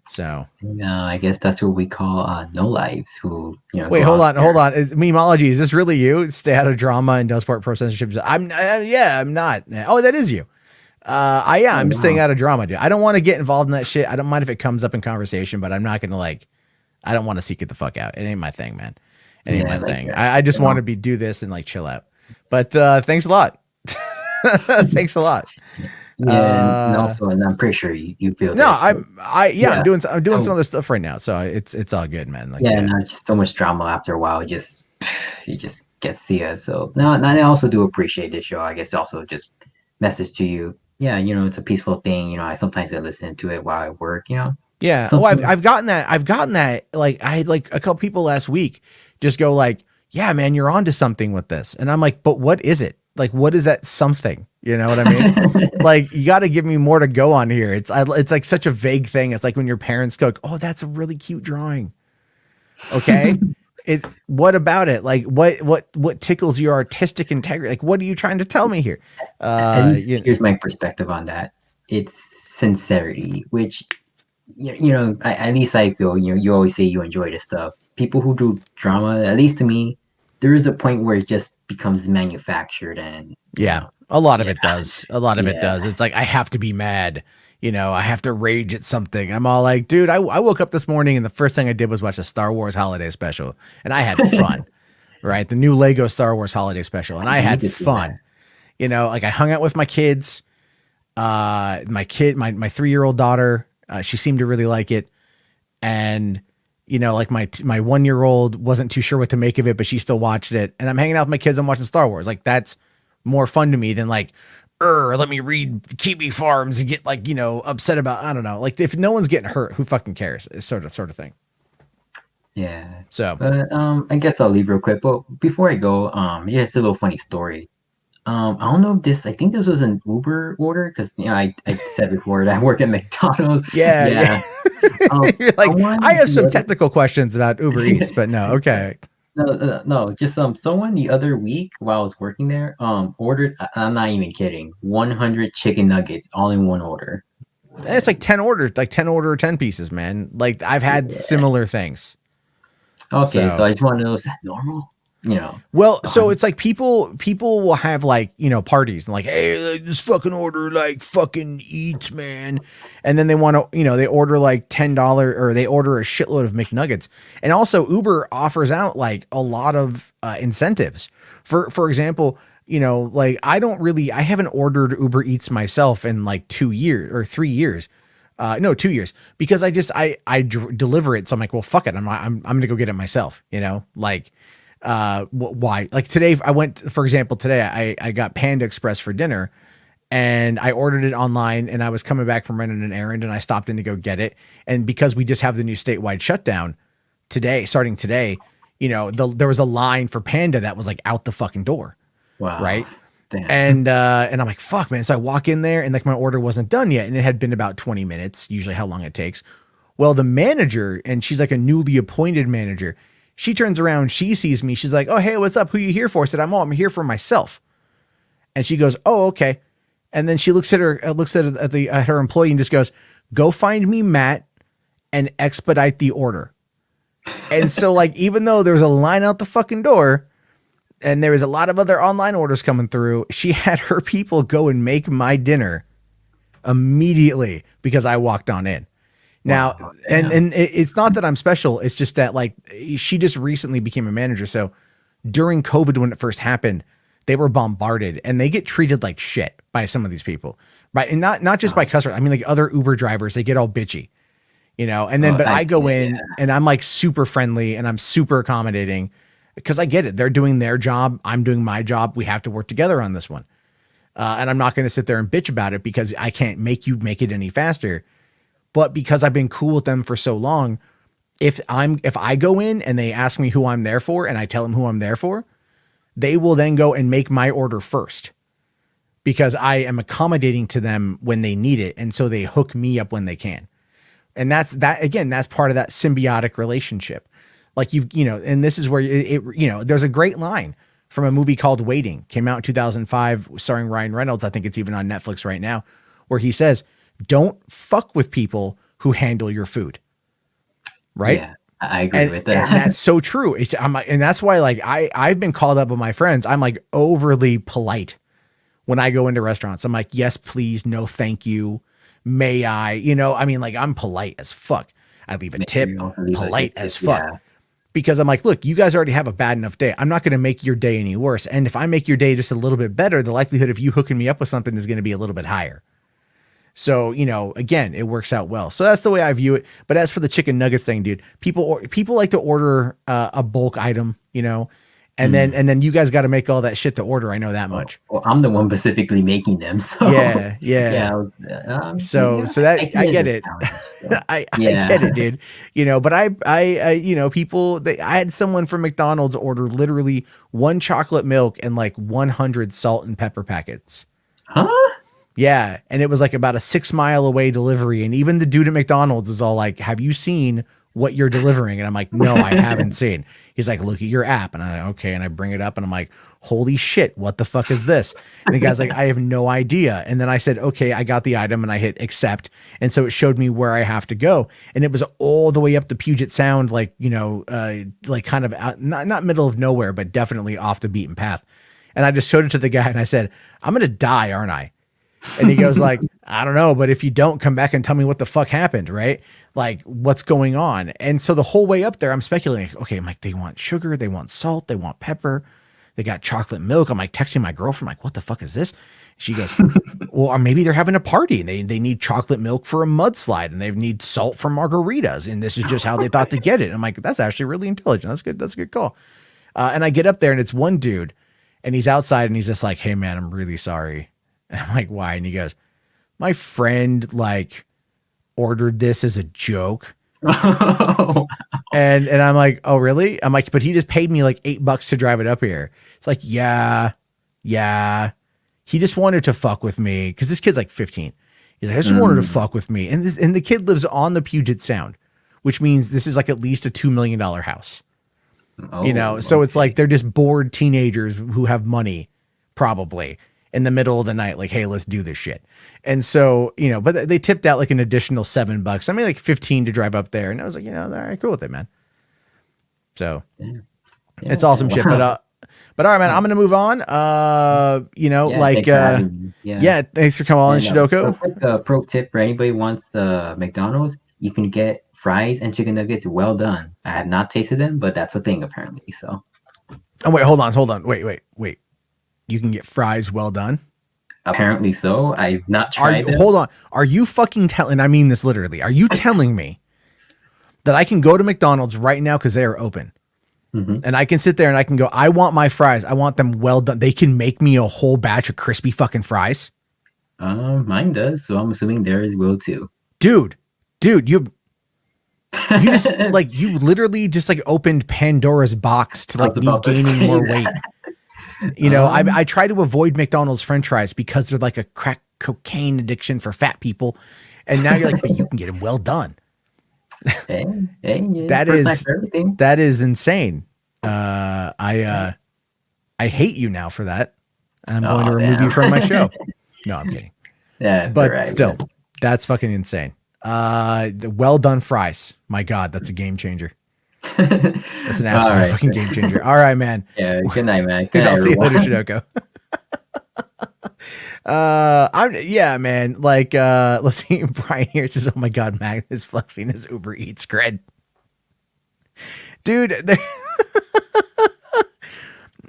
So I guess that's what we call no lives. Who wait, hold on. Is Memeology? Is this really you? Stay out of drama and don't support pro censorship. I'm not. Oh, that is you. I'm staying out of drama, dude. I don't want to get involved in that shit. I don't mind if it comes up in conversation, but I'm not gonna I don't want to seek it the fuck out. It ain't my thing, man. It ain't my thing. I just want to do this and like chill out. But thanks a lot. Thanks a lot. Yeah, and also, and I'm pretty sure you feel. No, I'm doing some other stuff right now, so it's all good, man. Like, just so much drama after a while. You just get to see it. So no, and I also do appreciate this show. I guess also just message to you. Yeah, it's a peaceful thing. I sometimes I listen to it while I work. Yeah. I've gotten that. Like I had like a couple people last week just go like, yeah, man, you're onto something with this, and I'm like, but what is it? Like, what is that something? You know what I mean? Like, you got to give me more to go on here. It's like such a vague thing. It's like when your parents go, "Oh, that's a really cute drawing." Okay, what about it? Like, what tickles your artistic integrity? Like, what are you trying to tell me here? At least here's my perspective on that. It's sincerity, which at least I feel. You always say you enjoy this stuff. People who do drama, at least to me, there is a point where it just becomes manufactured, and a lot of it does. It does. It's like, I have to be mad. I have to rage at something. I'm all like, dude, I woke up this morning and the first thing I did was watch a Star Wars holiday special, and I had fun. Right, the new Lego Star Wars holiday special, and I had fun. Like I hung out with my kids. My 3-year-old daughter, she seemed to really like it, and like my 1-year-old wasn't too sure what to make of it, but she still watched it. And I'm hanging out with my kids. I'm watching Star Wars. Like, that's more fun to me than like, let me read Kiwi Farms and get like, upset about, I don't know. Like, if no one's getting hurt, who fucking cares? It's sort of thing. Yeah. So, I guess I'll leave real quick. But before I go, it's a little funny story. I don't know if I think this was an Uber order, because I said before that I work at McDonald's. Yeah. You're like, I have some technical questions about Uber Eats, but no, okay. No, just someone the other week while I was working there, ordered, I'm not even kidding, 100 chicken nuggets all in one order. It's like 10 orders, 10 pieces, man. Like, I've had similar things. Okay, so I just want to know, is that normal? Well, so it's like people will have like, parties and like, hey, like, this fucking order like fucking eats, man. And then they want to, they order like $10 or they order a shitload of McNuggets. And also Uber offers out like a lot of incentives. For example, like I haven't ordered Uber Eats myself in like 2 years or 3 years. No, 2 years, because I deliver it. So I'm like, well, fuck it. I'm going to go get it myself. Like, why? Like today, for example, today I got Panda Express for dinner, and I ordered it online, and I was coming back from running an errand, and I stopped in to go get it. And because we just have the new statewide shutdown starting today, there was a line for Panda that was like out the fucking door. Wow. Right. Damn. And I'm like, fuck, man. So I walk in there, and like my order wasn't done yet, and it had been about 20 minutes, usually how long it takes. Well, the manager, and she's like a newly appointed manager, she turns around, she sees me, she's like, oh, hey, what's up? Who you here for? I said, I'm here for myself. And she goes, oh, okay. And then she looks at her employee and just goes, go find me Matt and expedite the order. And so like, even though there was a line out the fucking door, and there was a lot of other online orders coming through, she had her people go and make my dinner immediately because I walked on in. Now, Wow, and it's not that I'm special. It's just that like she just recently became a manager. So during COVID, when it first happened, they were bombarded, and they get treated like shit by some of these people, right? And not just by customers. I mean, like other Uber drivers, they get all bitchy, and then, but I go in and I'm like super friendly, and I'm super accommodating, because I get it. They're doing their job. I'm doing my job. We have to work together on this one. And I'm not going to sit there and bitch about it because I can't make you make it any faster. But because I've been cool with them for so long, if I go in and they ask me who I'm there for, and I tell them who I'm there for, they will then go and make my order first, because I am accommodating to them when they need it. And so they hook me up when they can. And that's part of that symbiotic relationship. Like and this is where there's a great line from a movie called Waiting, came out in 2005, starring Ryan Reynolds. I think it's even on Netflix right now, where he says, don't fuck with people who handle your food. Right. Yeah, I agree with that. And that's so true. And that's why, like, I've been called up by my friends. I'm like overly polite when I go into restaurants. I'm like, yes, please. No, thank you. May I, I mean, like, I'm polite as fuck. I leave a tip, polite as fuck. Yeah. Because I'm like, look, you guys already have a bad enough day. I'm not going to make your day any worse. And if I make your day just a little bit better, the likelihood of you hooking me up with something is going to be a little bit higher. So, again, it works out well. So that's the way I view it. But as for the chicken nuggets thing, dude, people like to order a bulk item, and then you guys got to make all that shit to order. I know that much. Well, I'm the one specifically making them. So yeah. So that I get it. I get it, dude. But I people, I had someone from McDonald's order literally 1 chocolate milk and like 100 salt and pepper packets. Huh? Yeah. And it was like about a 6 mile away delivery. And even the dude at McDonald's is all like, have you seen what you're delivering? And I'm like, no, I haven't seen. He's like, look at your app. And I'm like, okay. And I bring it up and I'm like, holy shit, what the fuck is this? And the guy's like, I have no idea. And then I said, okay, I got the item, and I hit accept. And so it showed me where I have to go. And it was all the way up to Puget Sound, like, like kind of out, not middle of nowhere, but definitely off the beaten path. And I just showed it to the guy and I said, I'm going to die, aren't I? And he goes like, I don't know, but if you don't, come back and tell me what the fuck happened, right? Like, what's going on? And so the whole way up there, I'm speculating, okay, I'm like, they want sugar, they want salt, they want pepper, they got chocolate milk. I'm like texting my girlfriend, like, what the fuck is this? She goes, well, or maybe they're having a party and they need chocolate milk for a mudslide, and they need salt for margaritas, and this is just how they thought to get it. I'm like, that's actually really intelligent. That's good. That's a good call. And I get up there, and it's one dude, and he's outside, and he's just like, hey man, I'm really sorry. And I'm like, why? And he goes, my friend like ordered this as a joke. and I'm like, oh really? I'm like, but he just paid me like $8 to drive it up here. It's like, yeah. He just wanted to fuck with me. Cause this kid's like 15. He's like, I just wanted to fuck with me. And the kid lives on the Puget Sound, which means this is like at least a $2 million house. So it's like, they're just bored teenagers who have money probably in the middle of the night, like, hey, let's do this shit. And so, but they tipped out like an additional $7. I mean, like 15 to drive up there. And I was like, all right, cool with it, man. So it's awesome shit. But all right, man, I'm going to move on. Thanks for coming on, Shidoko. Pro tip for anybody who wants the McDonald's, you can get fries and chicken nuggets well done. I have not tasted them, but that's a thing apparently. So. Oh, wait, hold on. Wait. You can get fries well done. Apparently so. I've not tried them. Hold on. Are you fucking telling? I mean this literally. Are you telling me that I can go to McDonald's right now because they are open, and I can sit there and I can go, I want my fries. I want them well done. They can make me a whole batch of crispy fucking fries. Mine does, so I'm assuming theirs will too. Dude, you just like you literally just like opened Pandora's box to like me gaining more weight. You know, I try to avoid McDonald's French fries because they're like a crack cocaine addiction for fat people, and now you're like, but you can get them well done. Hey, that is insane. I hate you now for that, and I'm going to remove you from my show. No, I'm kidding. Yeah, but right, still, that's fucking insane. The well done fries. My God, that's a game changer. That's an absolute fucking game changer. All right, man. Yeah, good night, man. Good night, I'll see you later, Shinoko. Man. Like, let's see. Brian here says, "Oh my God, Mag is flexing his Uber Eats cred." Dude,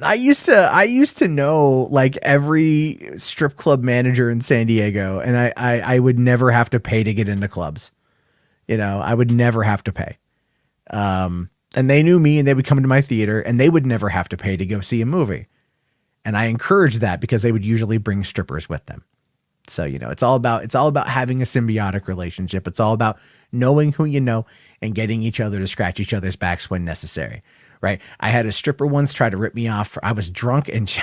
I used to know like every strip club manager in San Diego, and I would never have to pay to get into clubs. You know, I would never have to pay. And they knew me, and they would come into my theater, and they would never have to pay to go see a movie. And I encouraged that because they would usually bring strippers with them. So, you know, it's all about having a symbiotic relationship. It's all about knowing who you know and getting each other to scratch each other's backs when necessary. Right. I had a stripper once try to rip me off. I was drunk and she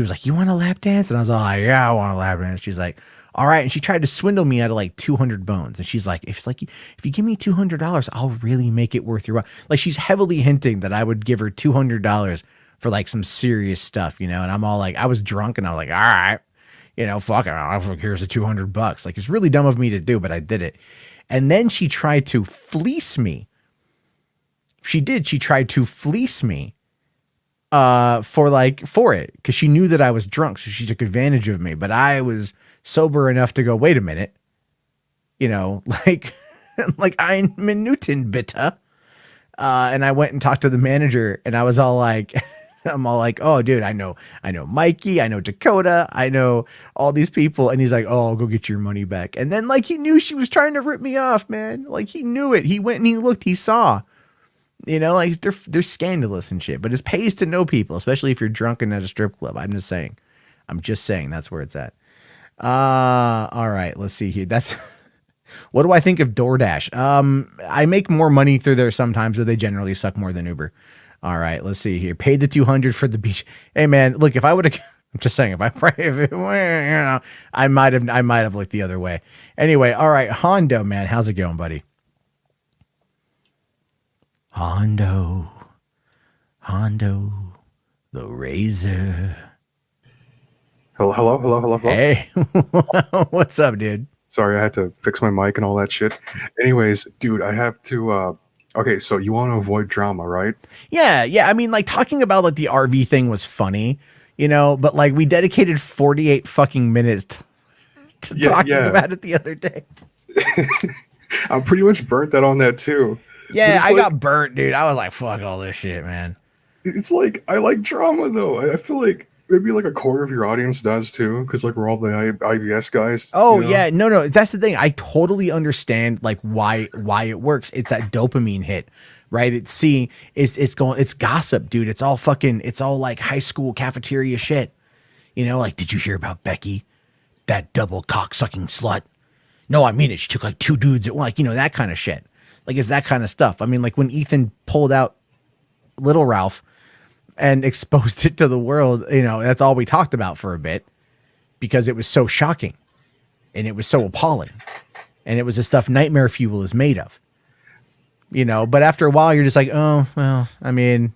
was like, "You want a lap dance?" And I was all like, "Yeah, I want a lap dance." She's like, "All right." And she tried to swindle me out of like 200 bones. And she's like, if you give me $200, I'll really make it worth your while. Like, she's heavily hinting that I would give her $200 for like some serious stuff, you know? And I'm all like, I was drunk and I was like, all right, you know, fuck it. Here's the $200. Like, it's really dumb of me to do, but I did it. And then she tried to fleece me. She tried to fleece me for it, because she knew that I was drunk. So she took advantage of me, but I was sober enough to go, wait a minute, you know, like ein Minuten bitte. And I went and talked to the manager, and I was all like, I'm all like, "Oh, dude, I know Mikey, I know Dakota, I know all these people." And he's like, "Oh, I'll go get your money back." And then like he knew she was trying to rip me off, man. Like he knew it. He went and he looked, he saw, you know, like they're scandalous and shit. But it pays to know people, especially if you're drunken at a strip club. I'm just saying that's where it's at. All right, let's see here. That's what do I think of DoorDash? I make more money through there sometimes, but they generally suck more than Uber. All right, let's see here. Paid the $200 for the beach. Hey man, look, if I would have, I'm just saying, I might have looked the other way. Anyway, all right, Hondo, man, how's it going, buddy? Hondo, the razor. Hello. Hey, what's up, dude? Sorry, I had to fix my mic and all that shit. Anyways, dude, I have to. Okay, so you want to avoid drama, right? Yeah. I mean, like, talking about like the RV thing was funny, you know, but like we dedicated 48 fucking minutes to talking about it the other day. I'm pretty much burnt that on that too. Yeah, I got burnt, dude. I was like, fuck all this shit, man. It's like, I like drama though. I feel like maybe like a quarter of your audience does too, because like we're all the IBS guys. Oh, you know? Yeah, no, that's the thing. I totally understand like why it works. It's that dopamine hit, right? It's gossip, dude. It's all like high school cafeteria shit. You know, like, did you hear about Becky, that double cock sucking slut? No, I mean it. She took like 2 dudes at like, you know, that kind of shit. Like, it's that kind of stuff. I mean, like when Ethan pulled out Little Ralph and exposed it to the world, you know, that's all we talked about for a bit, because it was so shocking and it was so appalling, and it was the stuff Nightmare Fuel is made of, you know. But after a while, you're just like, oh well, I mean,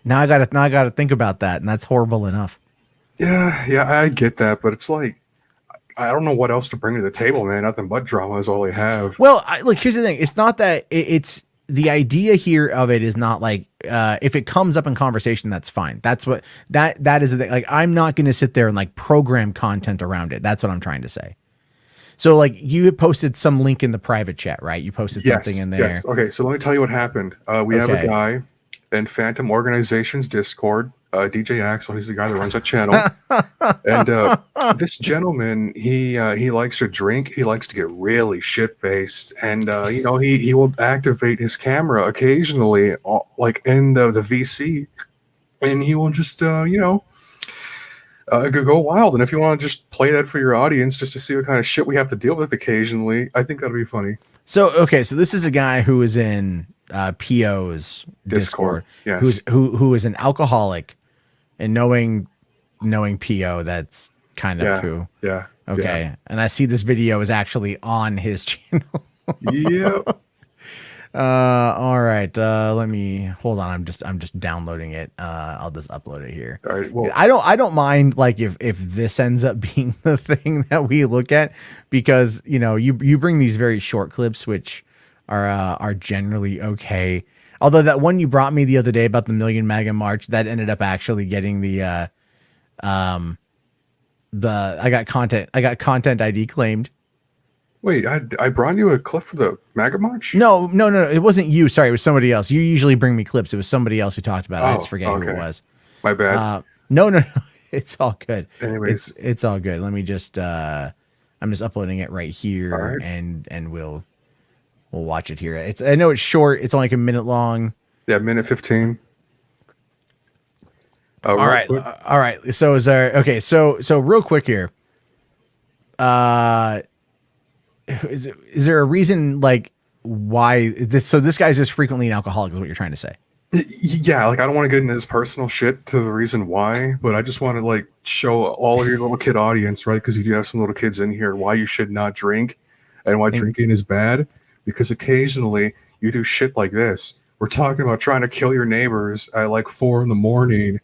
now I gotta think about that, and that's horrible enough. Yeah, I get that, but it's like, I don't know what else to bring to the table, man. Nothing but drama is all they have. Well, look, here's the thing. It's not that it's the idea here of it is not like, if it comes up in conversation, that's fine. That's what that is the thing. Like, I'm not going to sit there and like program content around it. That's what I'm trying to say. So like, you had posted some link in the private chat, right? You posted something in there. Yes. Okay. So let me tell you what happened. We have a guy in Phantom Organization's Discord DJ Axel. He's the guy that runs that channel. And this gentleman, he likes to drink. He likes to get really shit faced, and you know, he will activate his camera occasionally, like in the VC, and he will just you know, go wild. And if you want to just play that for your audience, just to see what kind of shit we have to deal with occasionally, I think that'll be funny. So okay, so this is a guy who is in PO's Discord, yes. who is an alcoholic, and knowing PO, that's kind of who. Yeah. Okay, Yeah. and I see this video is actually on his channel. Yeah. All right. Let me hold on. I'm just downloading it. I'll just upload it here. All right. Well, I don't mind like if this ends up being the thing that we look at, because you know you bring these very short clips which are generally okay. Although that one you brought me the other day about the Million MAGA March, that ended up actually getting the I got content ID claimed. wait, I brought you a clip for the MAGA March? No, it wasn't you. Sorry, it was somebody else. You usually bring me clips. It was somebody else who talked about it. I just forget who it was. My bad. No. It's all good. Anyways, it's all good. Let me just I'm just uploading it right here, all right. and we'll watch it here. I know it's short. It's only like a minute long. Yeah, minute 15. All right. All right. So is there okay, so real quick here. Is there a reason like why this guy's just frequently an alcoholic is what you're trying to say? Yeah, like I don't want to get into his personal shit to the reason why, but I just want to like show all of your little kid audience, right? Because you do have some little kids in here, why you should not drink and why drinking is bad. Because occasionally you do shit like this. We're talking about trying to kill your neighbors at like 4 a.m.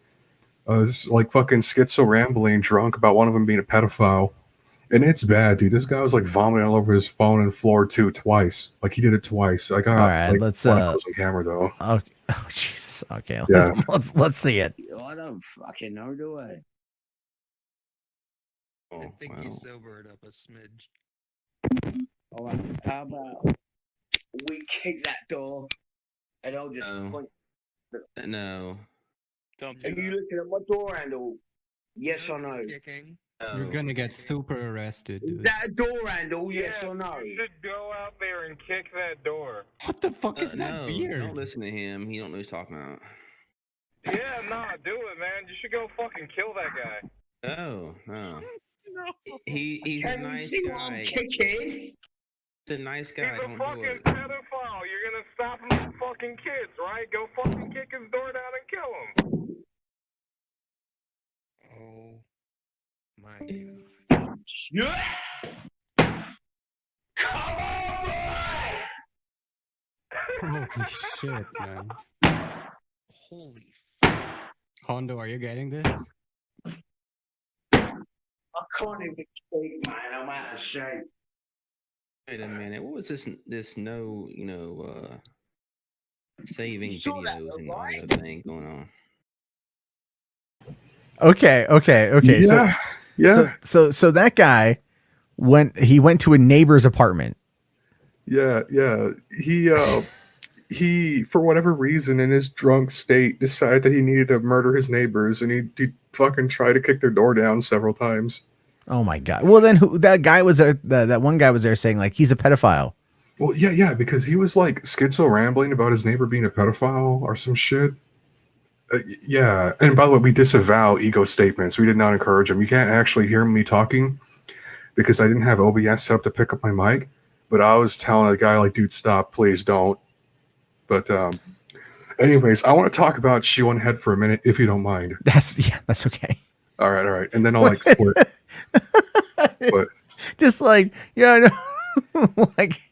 Like fucking schizo rambling drunk about one of them being a pedophile. And it's bad, dude. This guy was like vomiting all over his phone and floor too twice. Like he did it twice. I got all right, like, let's on camera though. Okay. Oh Jesus. Okay. Yeah. Let's see it. I don't fucking know, do I? I Oh, think wow. you sobered up a smidge. All right, how about we kick that door and I'll just No. point. No. Don't Are you looking at my door handle? Yes or no? Kicking. You're gonna get super arrested, Is dude. that a door handle? Yes or no? You should go out there and kick that door. What the fuck is that No, beard? don't listen to him. He don't know what he's talking about. Yeah, nah, do it, man. You should go fucking kill that guy. Oh, no. No. He's a Can you nice see what I'm guy. kicking? He's a nice guy. He's a Don't do fucking it. pedophile. You're gonna stop him from fucking kids, right? Go fucking kick his door down and kill him. Oh my god. Yeah! Come on, boy! Holy shit, man. Holy Hondo, are you getting this? I can't even speak, man. I'm out of shape. Wait a minute. What was this no, saving You saw that, videos and right? audio thing going on? Okay. Yeah. Yeah. So that guy went to a neighbor's apartment. Yeah. He for whatever reason in his drunk state decided that he needed to murder his neighbors, and he fucking tried to kick their door down several times. Oh my god. Well then that guy was that one guy was there saying like he's a pedophile. Well, yeah, because he was like schizo rambling about his neighbor being a pedophile or some shit. Yeah, and by the way, we disavow ego statements. We did not encourage him. You can't actually hear me talking because I didn't have OBS set up to pick up my mic. But I was telling the guy like, dude, stop, please don't. But anyways, I want to talk about Shoe on Head for a minute, if you don't mind. That's okay. All right, and then I'll like split. But Just like, yeah, no, like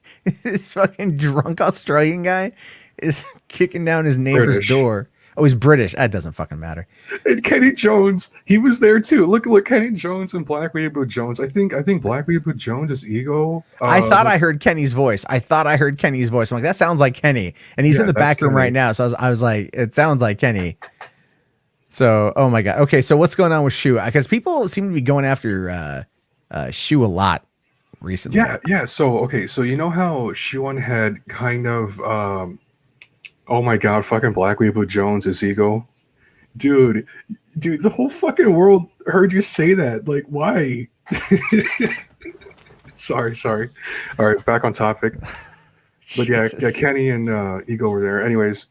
this fucking drunk Australian guy is kicking down his neighbor's British. door. Oh, he's British. That doesn't fucking matter. and Kenny Jones, he was there too. Look, Kenny Jones and Black Weeaboo Jones. I think Black Weeaboo Jones is ego. I thought I heard Kenny's voice. I'm like, that sounds like Kenny, and he's Yeah, in the that's back room Kenny. right now. So I was like, it sounds like Kenny. So, oh my god. Okay, so what's going on with Shu? Because people seem to be going after Shu a lot recently. Yeah. So you know how Shuan had kind of oh my god, fucking Black Weeaboo Jones is ego. dude, the whole fucking world heard you say that. Like, why? Sorry. All right, back on topic. But yeah, Jesus. Kenny and Ego were there. Anyways,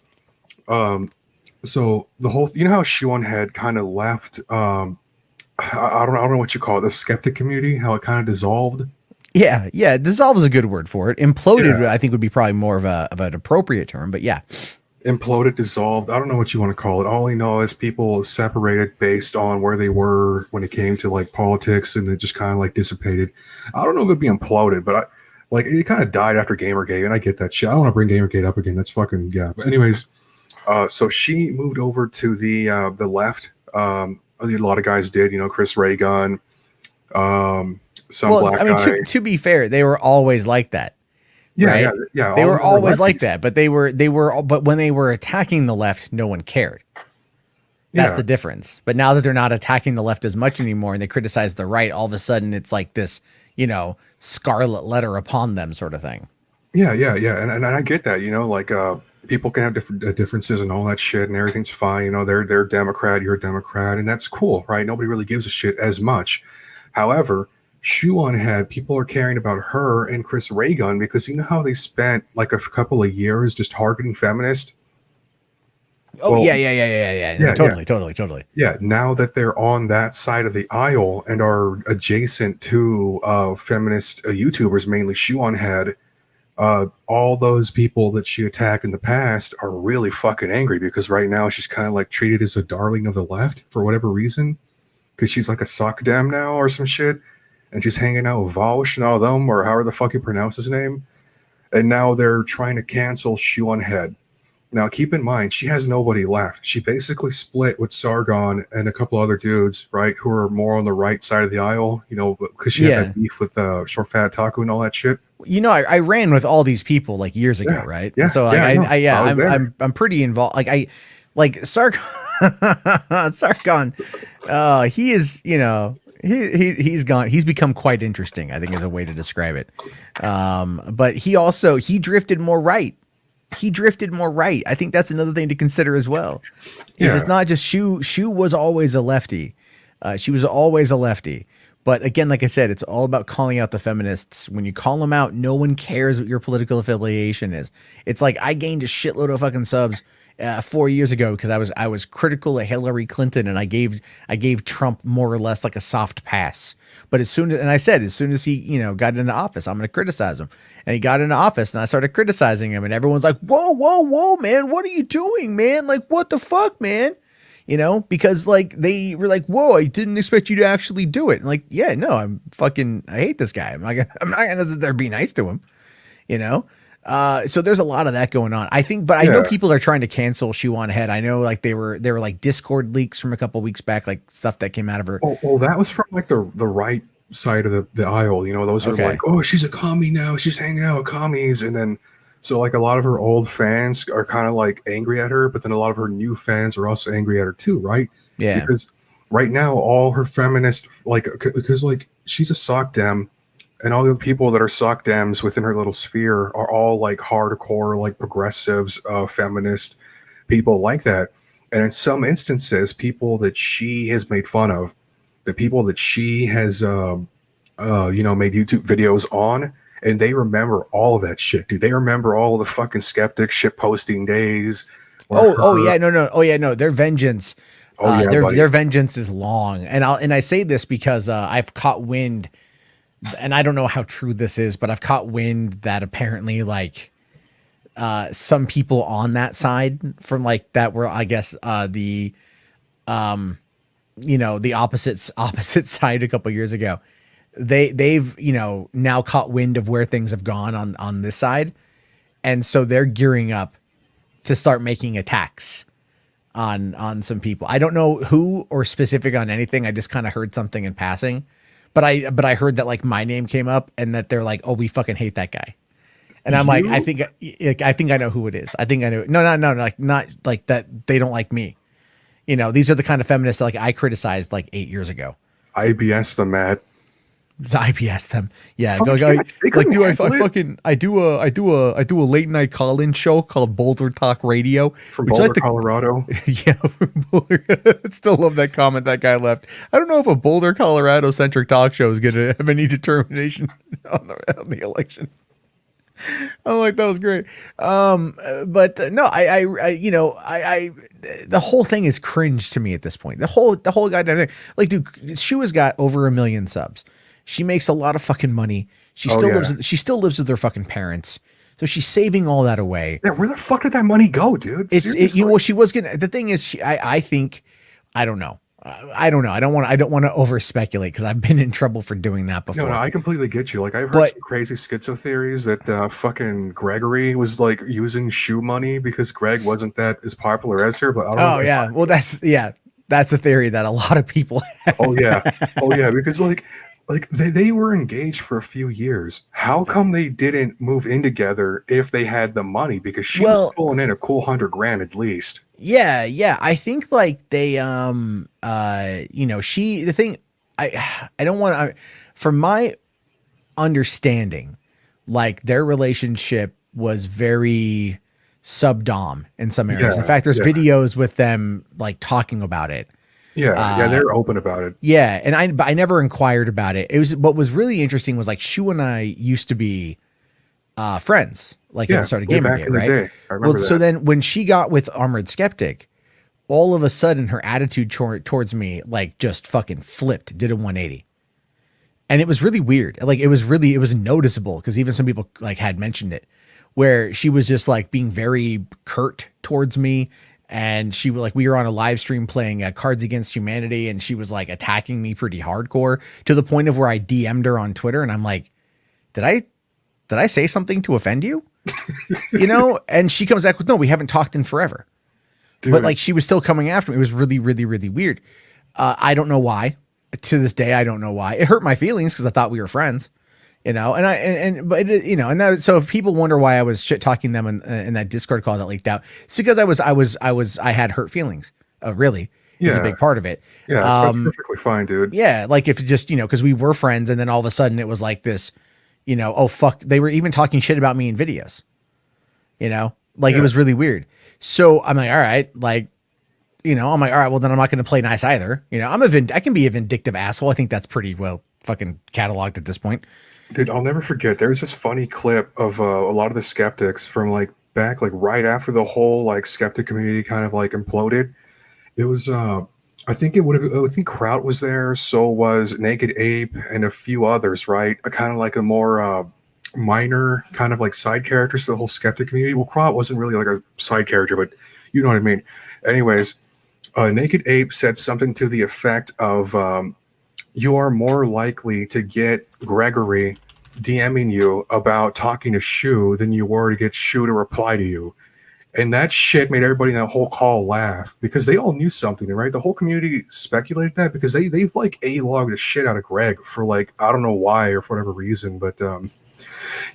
so the whole, you know how Shion had kind of left. I don't know what you call it, the skeptic community. How it kind of dissolved. Yeah, dissolve is a good word for it. Imploded, Yeah. I think, would be probably more of an appropriate term. But yeah, Imploded, dissolved. I don't know what you want to call it. All I know is people separated based on where they were when it came to like politics, and it just kind of like dissipated. I don't know if it'd be imploded, but like it kind of died after Gamergate, and I get that shit. I don't want to bring Gamergate up again. That's fucking yeah. But anyways, so she moved over to the left. A lot of guys did, you know, Chris Ray Gun, some well, black I mean, guy. to be fair, they were always like that. Yeah, right? yeah. They all were of them were always like lefties. that, but but when they were attacking the left, no one cared. That's Yeah. the difference. But now that they're not attacking the left as much anymore and they criticize the right, all of a sudden it's like this, scarlet letter upon them sort of thing. Yeah, and I get that, you know, like people can have different differences and all that shit, and everything's fine. You know, they're a Democrat, you're a Democrat, and that's cool, right? Nobody really gives a shit as much. However, Shuon had people are caring about her and Chris Raygun because you know how they spent like a couple of years just targeting feminists. Oh, Well, yeah. No, yeah. totally. Yeah, now that they're on that side of the aisle and are adjacent to feminist YouTubers, mainly Shuon had, all those people that she attacked in the past are really fucking angry because right now she's kind of like treated as a darling of the left for whatever reason because she's like a sock dam now or some shit, and she's hanging out with Vaush and all them, or however the fuck you pronounce his name, and now they're trying to cancel Shuon Head. Now, keep in mind, she has nobody left. She basically split with Sargon and a couple other dudes, right, who are more on the right side of the aisle, you know, because she had Yeah. that beef with Short Fat Taco and all that shit. I ran with all these people like years ago, right? yeah, So yeah, I know. I was there. I'm pretty involved. Like Sargon, Sargon, he is, he's gone. He's become quite interesting, I think is a way to describe it. But he drifted more right. I think that's another thing to consider as well. Yeah. It's not just Shu was always a lefty. She was always a lefty. But again, like I said, it's all about calling out the feminists. When you call them out, no one cares what your political affiliation is. It's like I gained a shitload of fucking subs 4 years ago because I was critical of Hillary Clinton and I gave Trump more or less like a soft pass. But as soon as he got into office, I'm going to criticize him. And he got into office and I started criticizing him and everyone's like, whoa, man, what are you doing, man? Like, what the fuck, man? Because like they were like, whoa, I didn't expect you to actually do it. And like, yeah, no, I hate this guy. I'm not gonna sit there and be nice to him, so there's a lot of that going on. I think, but I know people are trying to cancel Shuon Head. I know like there were like Discord leaks from a couple weeks back, like stuff that came out of her. Oh, that was from like the right side of the aisle. You know, those are like, oh, she's a commie now. She's hanging out with commies. And then, so like a lot of her old fans are kind of like angry at her, but then a lot of her new fans are also angry at her too, right? Yeah. Because right now, all her feminist, like, because like she's a sock dem, and all the people that are sock dems within her little sphere are all like hardcore, like progressives, feminist people like that. And in some instances, people that she has made fun of, the people that she has, made YouTube videos on, and they remember all of that shit, dude. They remember all of the fucking skeptic shit posting days. No. Their vengeance. Their vengeance is long, and I say this because I've caught wind, and I don't know how true this is, but I've caught wind that apparently like some people on that side from like that were, I guess, the opposite side a couple years ago. They've now caught wind of where things have gone on this side, and so they're gearing up to start making attacks on some people. I don't know who or specific on anything. I just kind of heard something in passing, but I heard that like my name came up and that they're like, oh, we fucking hate that guy. And I'm like, I think I know who it is. I think I know. No, like not like that. They don't like me. These are the kind of feminists that, like I criticized like 8 years ago. IBS the Matt. So IPS them. Yeah, Fuck go, yeah, they like couldn't do I handle it. fucking I do a late night call-in show called Boulder Talk Radio. From Would you Boulder, like to Colorado. Yeah, still love that comment that guy left. I don't know if a Boulder, Colorado centric talk show is going to have any determination on the election. I'm like, that was great. But no, I the whole thing is cringe to me at this point. The whole goddamn thing. Like, dude, Shu has got over 1 million subs. She makes a lot of fucking money. She still lives with her fucking parents. So she's saving all that away. Yeah, where the fuck did that money go, dude? She was gonna. The thing is, I think, I don't know. I don't know. I don't want to over speculate because I've been in trouble for doing that before. No, I completely get you. Like, I've heard some crazy schizo theories that fucking Gregory was like using shoe money because Greg wasn't that as popular as her. But I don't know. Oh yeah, well that's a theory that a lot of people have. Oh yeah, because like they were engaged for a few years. How come they didn't move in together if they had the money? Because she was pulling in a cool $100,000 at least. Yeah. I think like they I don't want to, from my understanding, like their relationship was very subdom in some areas. In fact, there's videos with them like talking about it. Yeah, they're open about it. Yeah, and I never inquired about it. It was what was really interesting was like Shu and I used to be friends, like at the start of Gamer Day, right? I remember that. So then when she got with Armored Skeptic, all of a sudden her attitude towards me like just fucking flipped, did a 180. And it was really weird. Like it was noticeable because even some people like had mentioned it, where she was just like being very curt towards me. And she was like, we were on a live stream playing Cards Against Humanity, and she was like attacking me pretty hardcore to the point of where I DM'd her on Twitter, and I'm like, did I say something to offend you? You know? And she comes back with, no, we haven't talked in forever. Dude. But like she was still coming after me. It was really, really, really weird. I don't know why. To this day, I don't know why. It hurt my feelings because I thought we were friends. You know, so if people wonder why I was shit talking them in that Discord call that leaked out, it's because I had hurt feelings. Really, is a big part of it. Yeah, that's perfectly fine, dude. Yeah, like if just because we were friends, and then all of a sudden it was like this, oh fuck, they were even talking shit about me in videos. It was really weird. So I'm like, all right, like, I'm like, all right, well then I'm not going to play nice either. I can be a vindictive asshole. I think that's pretty well fucking cataloged at this point. Dude, I'll never forget. There's this funny clip of a lot of the skeptics from like back, like right after the whole like skeptic community kind of like imploded. It was, I think Kraut was there. So was Naked Ape and a few others, right? Kind of like a more minor kind of like side characters to the whole skeptic community. Well, Kraut wasn't really like a side character, but you know what I mean. Anyways, Naked Ape said something to the effect of, you are more likely to get Gregory DMing you about talking to Shu than you were to get Shu to reply to you. And that shit made everybody in that whole call laugh because they all knew something, right? The whole community speculated that because they've like A-logged the shit out of Greg for like, I don't know why or for whatever reason, but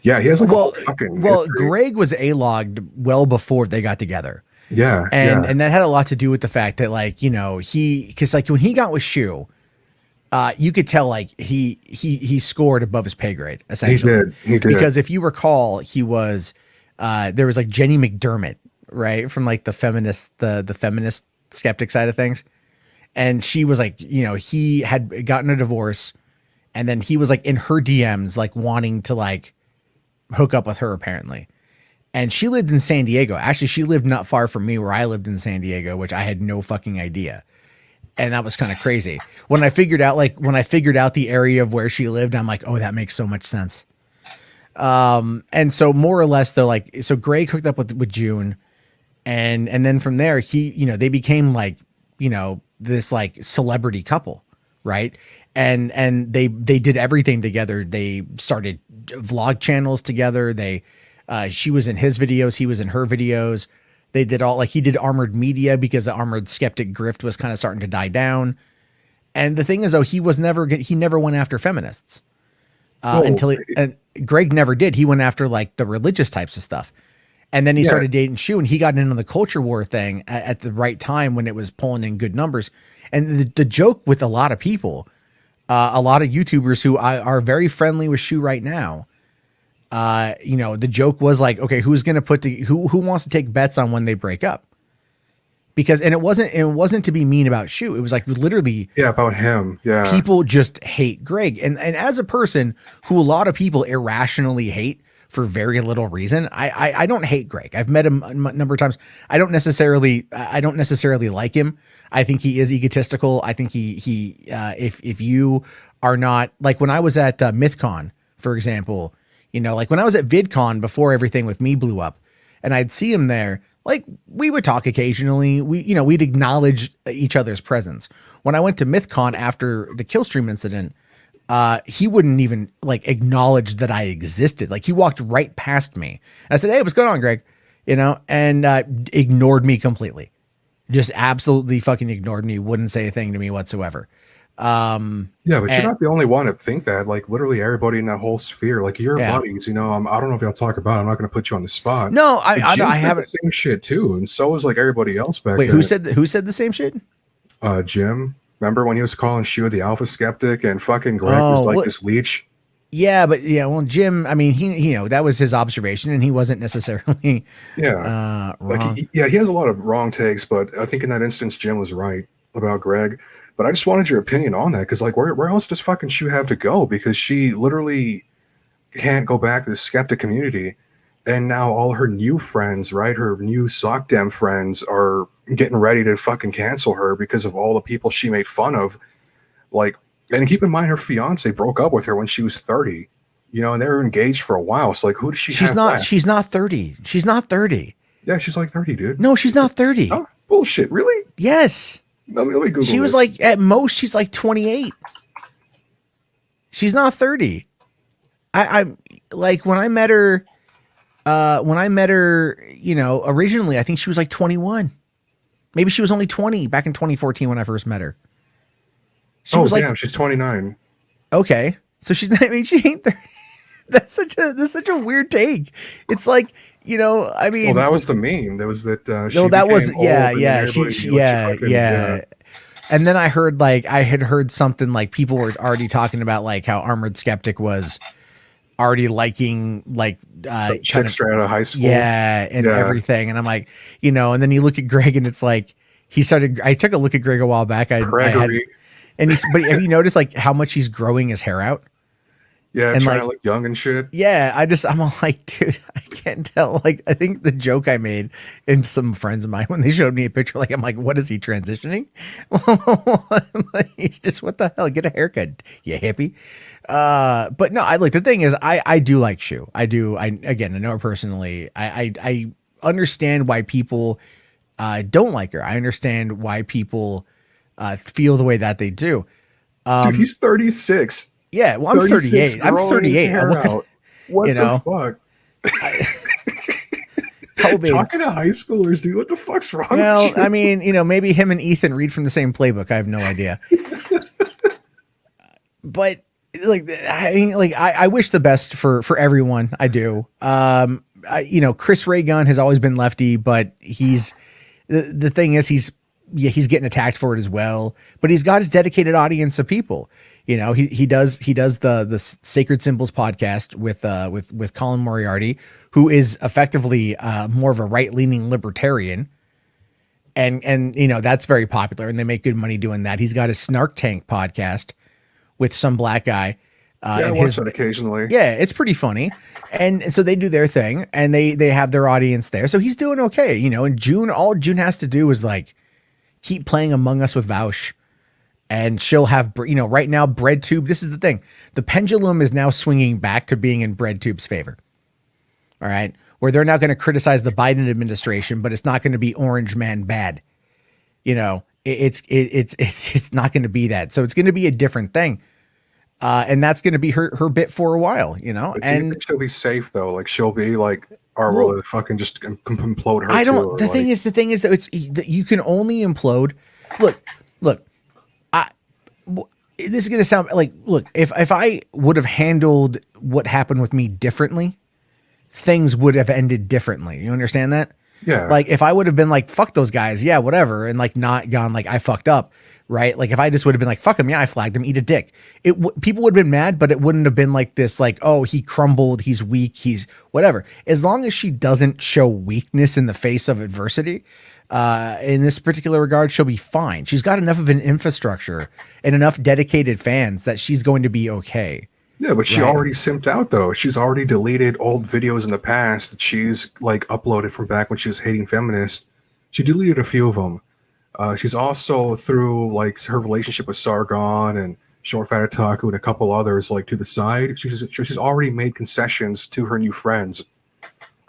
yeah, he has like Greg was A-logged well before they got together. Yeah. And that had a lot to do with the fact that like, because like when he got with Shu, you could tell like he scored above his pay grade essentially. He did. Because if you recall, he was there was like Jenny McDermott, right, from like the feminist skeptic side of things, and she was like, he had gotten a divorce, and then he was like in her DMs like wanting to like hook up with her apparently, and she lived in San Diego. Actually, she lived not far from me where I lived in San Diego, which I had no fucking idea. And that was kind of crazy. When I figured out the area of where she lived, I'm like, oh, that makes so much sense. And so more or less though, like, so Greg hooked up with June, and then from there, they became like, this like celebrity couple, right? And they did everything together. They started vlog channels together. She was in his videos, he was in her videos. They did all like he did Armored Media because the Armored Skeptic grift was kind of starting to die down. And the thing is, though, he never went after feminists and Greg never did. He went after like the religious types of stuff. And then he started dating Shu, and he got into the culture war thing at the right time when it was pulling in good numbers. And the joke with a lot of people a lot of YouTubers who are very friendly with Shu right now. You know, the joke was like, okay, who's going to who wants to take bets on when they break up? Because, and it wasn't to be mean about Shu. It was like literally, Yeah, about him. Yeah. people just hate Greg. And as a person who a lot of people irrationally hate for very little reason, I don't hate Greg. I've met him a number of times. I don't necessarily like him. I think he is egotistical. I think if you are not, like when I was at MythCon, for example, you know, like when I was at VidCon before everything with me blew up, and I'd see him there, like we would talk occasionally. We'd acknowledge each other's presence. When I went to MythCon after the Killstream incident, he wouldn't even like acknowledge that I existed. Like he walked right past me. I said, "Hey, what's going on, Greg?" You know, and ignored me completely. Just absolutely fucking ignored me. Wouldn't say a thing to me whatsoever. Yeah, but you're not the only one to think that. Like literally everybody in that whole sphere, like your Yeah. buddies, you know. I don't know if y'all talk about it. I'm not going to put you on the spot. No, But Jim I said haven't. the same shit too, and so was like everybody else back Wait, then. who said the same shit? Jim. Remember when he was calling Shu the alpha skeptic and fucking Greg was like this leech? Yeah, but yeah, well, Jim, I mean, he that was his observation, and he wasn't necessarily Yeah. wrong. Like he has a lot of wrong takes, but I think in that instance Jim was right about Greg. But I just wanted your opinion on that, because like where else does fucking Shu have to go? Because she literally can't go back to the skeptic community, and now all her new friends, right, her new SockDem friends are getting ready to fucking cancel her because of all the people she made fun of. Like, and keep in mind her fiance broke up with her when she was 30, you know, and they were engaged for a while. So like, who does she have left? She's not 30. She's not 30. Yeah, she's like 30, dude. No, she's not 30. Oh, bullshit. Really? Yes. Let me Google She was this. like, at most, she's like 28. She's not 30. I'm like, when I met her, you know, originally, I think she was like 21. Maybe she was only 20 back in 2014 when I first met her. She was like, damn, she's 29. okay. So she's not, I mean, she ain't 30. That's such a weird take. It's like, you know, I mean, Well, that was the meme. That was that. She no, that was became old yeah, and then yeah, everybody she knew what yeah, fucking- yeah. And then I heard I had heard something like people were already talking about like how Armored Skeptic was already liking like Some chick straight out of high school. yeah, and Yeah. everything. And I'm like, you know, and then you look at Greg and it's like I took a look at Greg a while back. Gregory. And but have you noticed like how much he's growing his hair out? Yeah, And, trying like- to look young and shit. Yeah, I'm all like, dude, I can't tell. Like, I think the joke I made and some friends of mine when they showed me a picture, like, I'm like, what is he transitioning? Like, he's just, what the hell? Get a haircut, you hippie. But no, the thing is, I do like Shu. I know her personally. I understand why people don't like her. I understand why people feel the way that they do. Dude, he's 36. Yeah, well, I'm 36, 38. I'm growing his 38. hair What, out. What you the know? fuck? Kobe. Talking to high schoolers, dude. What the fuck's wrong Well, with you? I mean, you know, maybe him and Ethan read from the same playbook. I have no idea. But like, I mean, like, I wish the best for everyone. I do. You know, Chris Ray Gun has always been lefty, but the thing is, he's getting attacked for it as well. But he's got his dedicated audience of people. You know, he does the Sacred Symbols podcast with Colin Moriarty, who is effectively more of a right-leaning libertarian. And you know, that's very popular, and they make good money doing that. He's got a Snark Tank podcast with some black guy. Yeah, I and watch that occasionally. yeah, it's pretty funny. And so they do their thing, and they have their audience there. So he's doing okay. You know, in June, all June has to do is like keep playing Among Us with Vaush. And she'll have, you know, right now, BreadTube. This is the thing. The pendulum is now swinging back to being in BreadTube's favor. All right. Where they're now going to criticize the Biden administration, but it's not going to be Orange Man bad. You know, it's not going to be that. So it's going to be a different thing. And that's going to be her bit for a while, you know, But do you think she'll be safe though? Like she'll be like, or will it fucking just implode her? I don't, too, or, the thing is that it's, that you can only implode. Look, this is going to sound like, look, if I would have handled what happened with me differently, things would have ended differently. You understand that? Yeah. Like if I would have been like, fuck those guys, yeah, whatever, and like not gone like I fucked up, right? Like if I just would have been like, fuck him, yeah, I flagged him, eat a dick. People would have been mad, but it wouldn't have been like this, like, oh, he crumbled, he's weak, he's whatever. As long as she doesn't show weakness in the face of adversity, in this particular regard, she'll be fine. She's got enough of an infrastructure and enough dedicated fans that she's going to be okay. Yeah, but she Right. already simped out though. She's already deleted old videos in the past that she's like uploaded from back when she was hating feminists. She deleted a few of them. She's also through like her relationship with Sargon and Short Fat Otaku and a couple others like to the side. She's already made concessions to her new friends.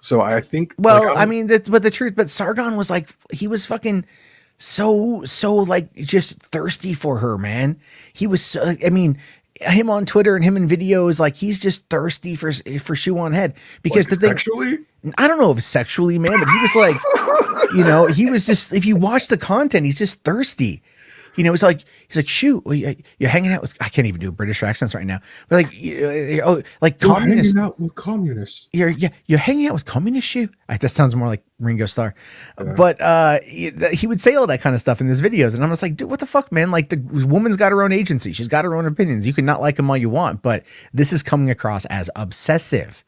So I think. Well, like, I mean, but Sargon was like, he was fucking so like just thirsty for her, man. He was so, I mean, him on Twitter and him in videos, like he's just thirsty for shoe on head because like the thing, sexually. I don't know if it's sexually, man, but he was like, he was just, if you watch the content, he's just thirsty. It's like, he's like, shoot, you're hanging out with, I can't even do British accents right now, but like, like You're communists. hanging out with communists. You're hanging out with communist shoe. That sounds more like Ringo Starr, but he would say all that kind of stuff in his videos, and I'm just like, dude, what the fuck, man? Like the woman's got her own agency, she's got her own opinions. You can not like them all you want, but this is coming across as obsessive.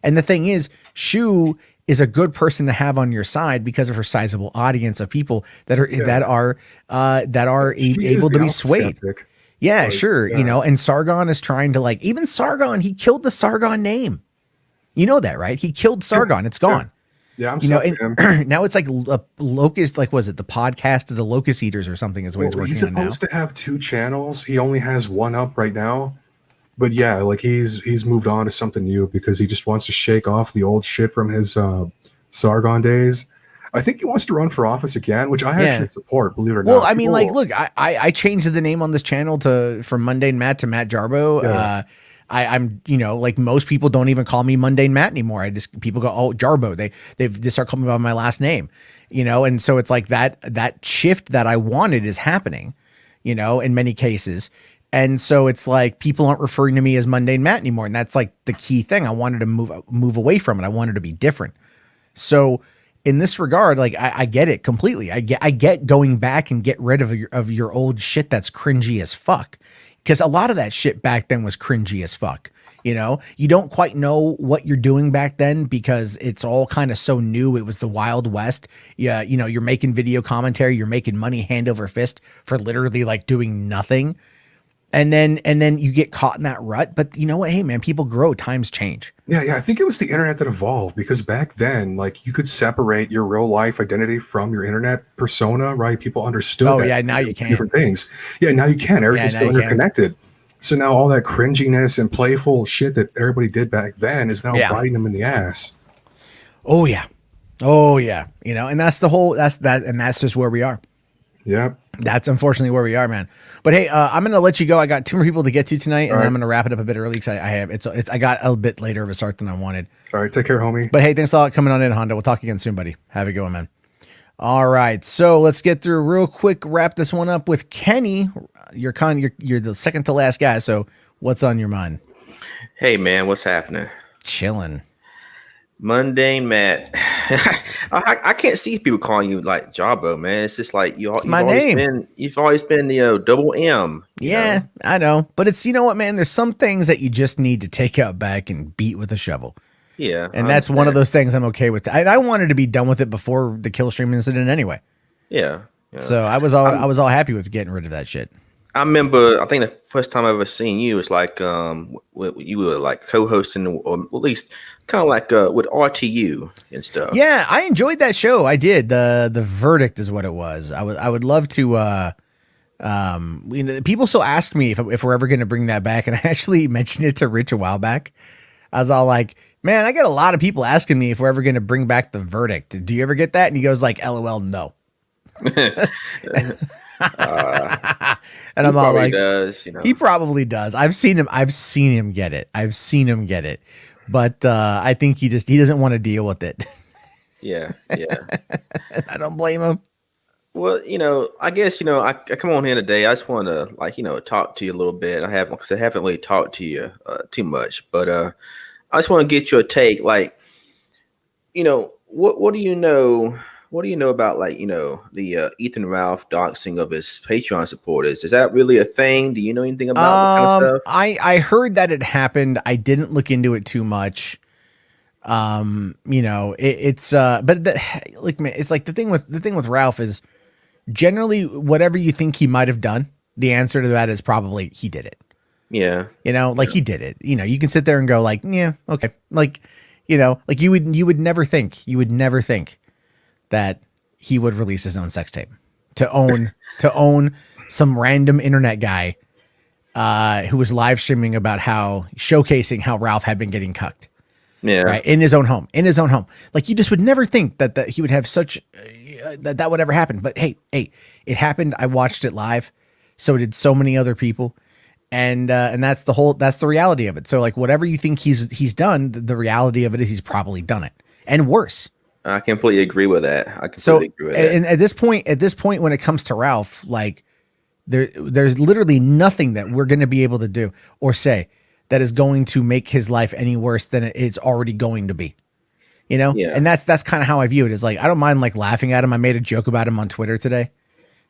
And the thing is, Shu is a good person to have on your side because of her sizable audience of people that are able to be swayed. Yeah, Like, sure. yeah. And Sargon is trying to like, even Sargon, he killed the Sargon name. You know that, right? He killed Sargon. It's gone. Yeah, I'm and now it's like a locust, like was it the podcast of the Locust Eaters or something is what he's working he's on now. supposed to have 2 channels. He only has one up right now. But yeah, like he's moved on to something new because he just wants to shake off the old shit from his Sargon days. I think he wants to run for office again, which I actually support, believe it or not. Well, I mean, like, look, I changed the name on this channel from Mundane Matt to Matt Jarbo. Yeah. I'm, like most people don't even call me Mundane Matt anymore. People go, oh, Jarbo. They start calling me by my last name, and so it's like that shift that I wanted is happening, in many cases. And so it's like people aren't referring to me as Mundane Matt anymore. And that's like the key thing. I wanted to move away from it. I wanted to be different. So in this regard, like I get it completely. I get going back and get rid of your old shit that's cringy as fuck. Because a lot of that shit back then was cringy as fuck. You don't quite know what you're doing back then because it's all kind of so new. It was the Wild West. Yeah, you're making video commentary, you're making money hand over fist for literally like doing nothing. And then you get caught in that rut. But you know what? Hey, man, people grow. Times change. Yeah. I think it was the internet that evolved because back then, like you could separate your real life identity from your internet persona, right? People understood. Oh, that yeah, now you can. Different things. Yeah, now you can. Everything's now still you can. interconnected. So now all that cringiness and playful shit that everybody did back then is now biting them in the ass. Oh yeah. And that's that's just where we are. Yep. That's unfortunately where we are, man. But hey, I'm gonna let you go. I got 2 more people to get to tonight, and I'm gonna wrap it up a bit early because I got a bit later of a start than I wanted. All right, take care, homie. But hey, thanks a lot coming on in, Honda. We'll talk again soon, buddy. Have a good one, man. All right, so let's get through real quick. Wrap this one up with Kenny. You're the second to last guy. So what's on your mind? Hey man, what's happening? Chilling. Mundane Matt. I can't see people calling you like Jabbo, man. It's just like you've always been the double M. Yeah, I know. But it's, you know what, man, there's some things that you just need to take out back and beat with a shovel. Yeah. And that's one of those things I'm okay with. I wanted to be done with it before the Killstream incident anyway. Yeah. So I was all happy with getting rid of that shit. I remember, I think the first time I ever seen you was like you were like co-hosting, or at least kind of like with RTU and stuff. Yeah, I enjoyed that show. I did. The Verdict is what it was. I would love to people still ask me if we're ever going to bring that back, and I actually mentioned it to Rich a while back. I was all like, man, I get a lot of people asking me if we're ever going to bring back The Verdict. Do you ever get that? And he goes like, LOL, no. And I'm all like, he probably does. I've seen him get it. But I think he doesn't want to deal with it. Yeah. I don't blame him. Well, I guess, I come on here today. I just want to talk to you a little bit. I haven't really talked to you too much, but I just want to get your take. Like, what do you know? What do you know about like the Ethan Ralph doxing of his Patreon supporters? Is that really a thing? Do you know anything about that kind of stuff? I heard that it happened. I didn't look into it too much. It's but like man, it's like the thing with Ralph is generally whatever you think he might have done, the answer to that is probably he did it. Yeah. Like he did it. You can sit there and go like, yeah, okay. Like, like you would never think that he would release his own sex tape to own some random internet guy who was live streaming about showcasing how Ralph had been getting cucked. Yeah. Right. In his own home. Like you just would never think that he would have such that would ever happen. But hey, it happened. I watched it live. So did so many other people. And that's the reality of it. So like whatever you think he's done, the reality of it is he's probably done it and worse. I completely agree with that. Agree with that. And at this point, when it comes to Ralph, like there's literally nothing that we're going to be able to do or say that is going to make his life any worse than it's already going to be. Yeah. And that's kind of how I view it. Is like I don't mind like laughing at him. I made a joke about him on Twitter today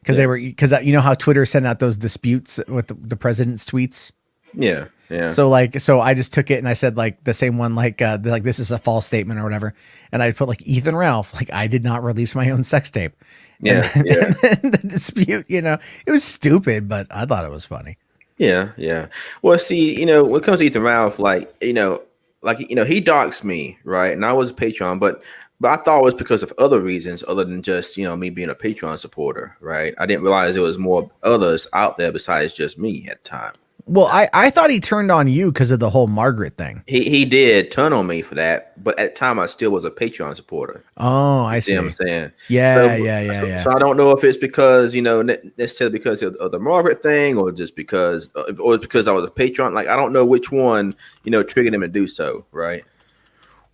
because you know how Twitter sent out those disputes with the president's tweets. Yeah. So I just took it and I said like the same one like this is a false statement or whatever, and I put like Ethan Ralph like I did not release my own sex tape. Yeah. And the dispute, it was stupid, but I thought it was funny. Yeah. Well, see, when it comes to Ethan Ralph, he doxed me, right? And I was a Patreon, but I thought it was because of other reasons other than just, me being a Patreon supporter, right? I didn't realize there was more others out there besides just me at the time. Well, I thought he turned on you because of the whole Margaret thing. He did turn on me for that, but at the time I still was a Patreon supporter. Oh, I see. What I'm saying? Yeah. So I don't know if it's because necessarily because of the Margaret thing, or just because I was a Patreon. Like I don't know which one triggered him to do so. Right.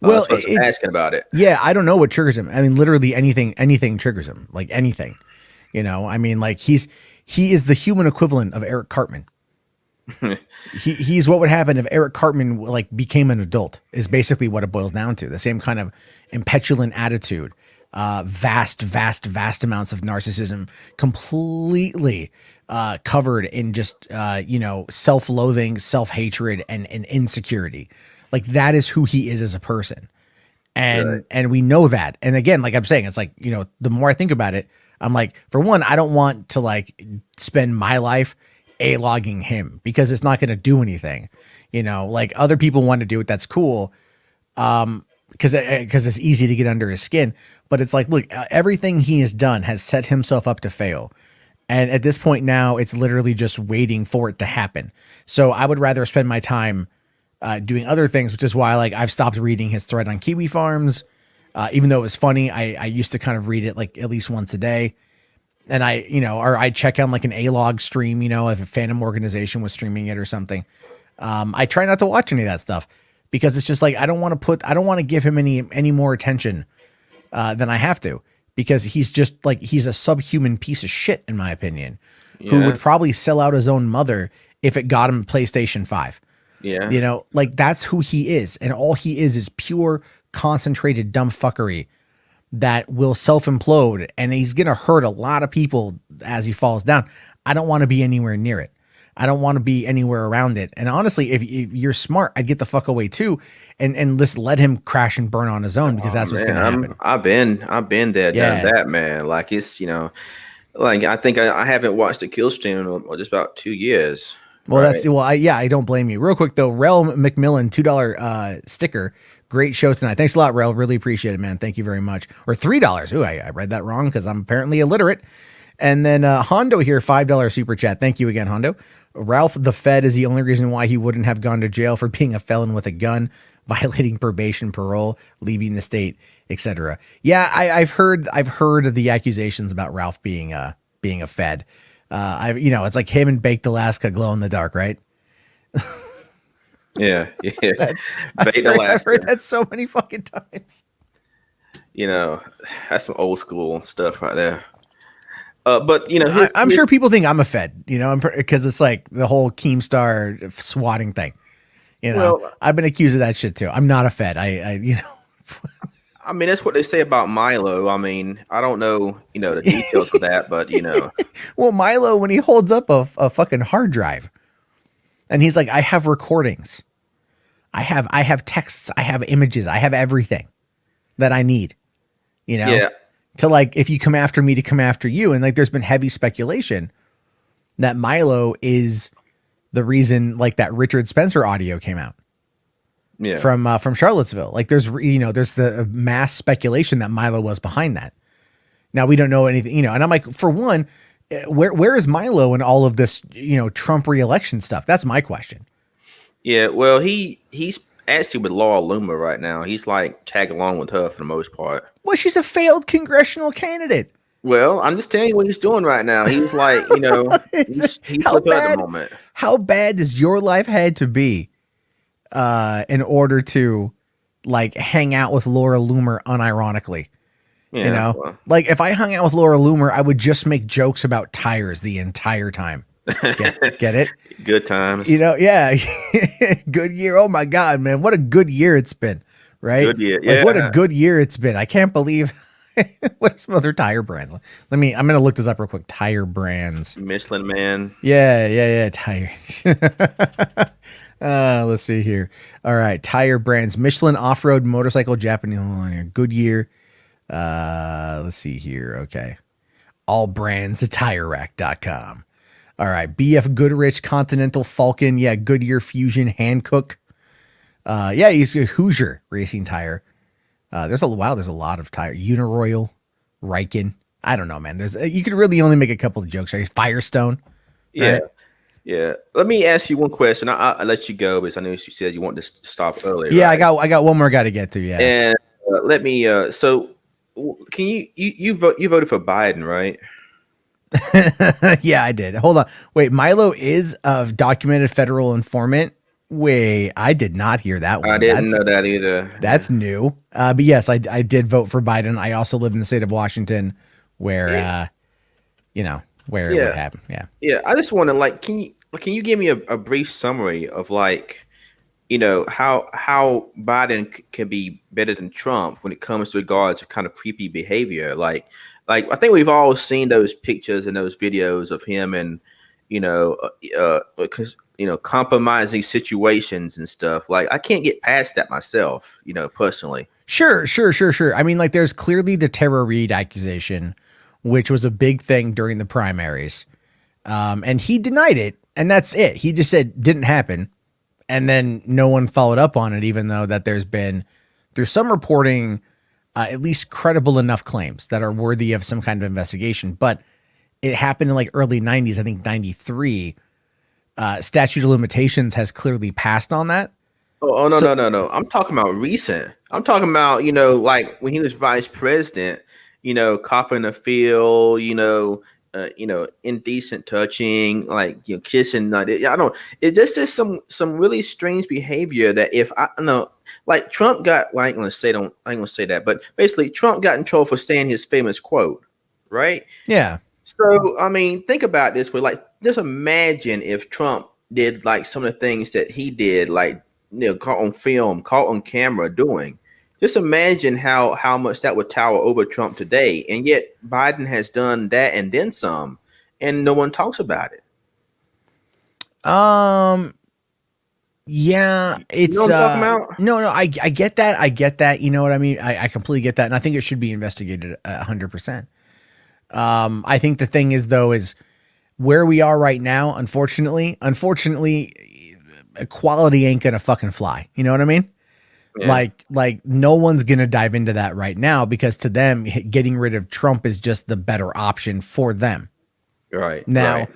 Well, that's what I'm asking about it. Yeah, I don't know what triggers him. I mean, literally anything triggers him. Like anything. I mean, like he is the human equivalent of Eric Cartman. He's what would happen if Eric Cartman like became an adult is basically what it boils down to. The same kind of impetulant attitude, vast amounts of narcissism, completely covered in just self-loathing, self-hatred, and insecurity. Like that is who he is as a person, and we know that. And again, like I'm saying, it's like the more I think about it, I'm like, for one, I don't want to like spend my life logging him because it's not going to do anything. Like other people want to do it, that's cool, because it's easy to get under his skin. But it's like, look, everything he has done has set himself up to fail, and at this point now it's literally just waiting for it to happen. So I would rather spend my time doing other things, which is why like I've stopped reading his thread on Kiwi Farms, even though it was funny. I used to kind of read it like at least once a day. And I check on like an A-log stream, if a fandom organization was streaming it or something. I try not to watch any of that stuff because it's just like, I don't want to give him any more attention than I have to, because he's just like, he's a subhuman piece of shit, in my opinion, who would probably sell out his own mother if it got him PlayStation 5. Yeah. Like that's who he is. And all he is pure concentrated dumb fuckery that will self-implode, and he's going to hurt a lot of people as he falls down. I don't want to be anywhere near it. I don't want to be anywhere around it. And honestly, if you're smart, I'd get the fuck away too, and just let him crash and burn on his own, because that's what's going to happen. I've been there, done that, man. Like it's, like I think I haven't watched a kill stream in just about 2 years. Well, right? I don't blame you. Real quick though, Rel McMillan, $2 sticker. Great show tonight. Thanks a lot, Rel. Really appreciate it, man. Thank you very much. Or $3. Ooh, I read that wrong because I'm apparently illiterate. And then Hondo here, $5 super chat. Thank you again, Hondo. Ralph the Fed is the only reason why he wouldn't have gone to jail for being a felon with a gun, violating probation, parole, leaving the state, etc. Yeah, I've heard of the accusations about Ralph being a Fed. It's like him and Baked Alaska glow in the dark, right? Yeah. I've heard that so many fucking times. That's some old school stuff right there. But I'm sure people think I'm a Fed, because it's like the whole Keemstar swatting thing. I've been accused of that shit too. I'm not a Fed. I mean, that's what they say about Milo. I mean, I don't know, the details of that, but Well, Milo, when he holds up a fucking hard drive and he's like, I have recordings, I have texts, I have images, I have everything that I need, yeah, to like, if you come after me, to come after you. And like, there's been heavy speculation that Milo is the reason like that Richard Spencer audio came out yeah. from Charlottesville. Like there's the mass speculation that Milo was behind that. Now we don't know anything, and I'm like, for one, where is Milo in all of this, Trump re-election stuff? That's my question. Yeah, well, he's actually with Laura Loomer right now. He's like tag along with her for the most part. Well, she's a failed congressional candidate. Well, I'm just telling you what he's doing right now. He's like, he's How with her at bad? the moment. How bad does your life had to be, in order to like hang out with Laura Loomer unironically? Yeah, well. Like if I hung out with Laura Loomer, I would just make jokes about tires the entire time. Get it? Good times. Yeah. Good year. Oh my God, man. What a good year it's been. Right? Good year. Like, what a Yeah. good year it's been. I can't believe what some other tire brands. I'm gonna look this up real quick. Tire brands. Michelin Man. Yeah. Tire. Let's see here. All right. Tire brands. Michelin off-road motorcycle, Japanese. Hold on here. Goodyear. Let's see here. Okay. All brands, TireRack.com. All right. BF Goodrich, Continental, Falcon. Yeah. Goodyear, Fusion, Hankook. Yeah, he's a Hoosier Racing Tire. There's a lot of tire. Uniroyal, Riken. I don't know, man. You could really only make a couple of jokes, right? Firestone. Yeah. Right? Yeah. Let me ask you one question. I'll let you go because I know you said you wanted to stop earlier. Yeah, right? I got one more guy to get to. Yeah. And let me. So, can you voted for Biden, right? Yeah, I did. Hold on. Wait, Milo is a documented federal informant. Wait, I did not hear that one. I didn't know that either. That's new. But yes, I did vote for Biden. I also live in the state of Washington, where where it would happen. Yeah. Yeah. I just want to can you give me a brief summary of how Biden can be better than Trump when it comes to regards to kind of creepy behavior? Like I think we've all seen those pictures and those videos of him and compromising situations and stuff. Like I can't get past that myself, personally. Sure. I mean, like, there's clearly the Tara Reid accusation, which was a big thing during the primaries. And he denied it, and that's it. He just said didn't happen. And then no one followed up on it, even though that there's some reporting, at least credible enough claims that are worthy of some kind of investigation. But it happened in like early 90s, I think 93. Statute of limitations has clearly passed on that. Oh no. I'm talking about recent. I'm talking about, like when he was vice president, copping a feel, indecent touching, like kissing. Like I don't. It's just some really strange behavior that if I know, like Trump got. Well, I ain't gonna say that, but basically Trump got in trouble for saying his famous quote, right? Yeah. So I mean, think about this way. Like, just imagine if Trump did like some of the things that he did, like caught on film, caught on camera doing. Just imagine how much that would tower over Trump today. And yet Biden has done that and then some, and no one talks about it. Yeah, it's what I'm talking about? No, I get that. I get that. You know what I mean? I completely get that. And I think it should be investigated 100%. I think the thing is, though, is where we are right now, unfortunately, equality ain't gonna fucking fly. You know what I mean? Yeah. Like no one's gonna dive into that right now, because to them, getting rid of Trump is just the better option for them. Right. Now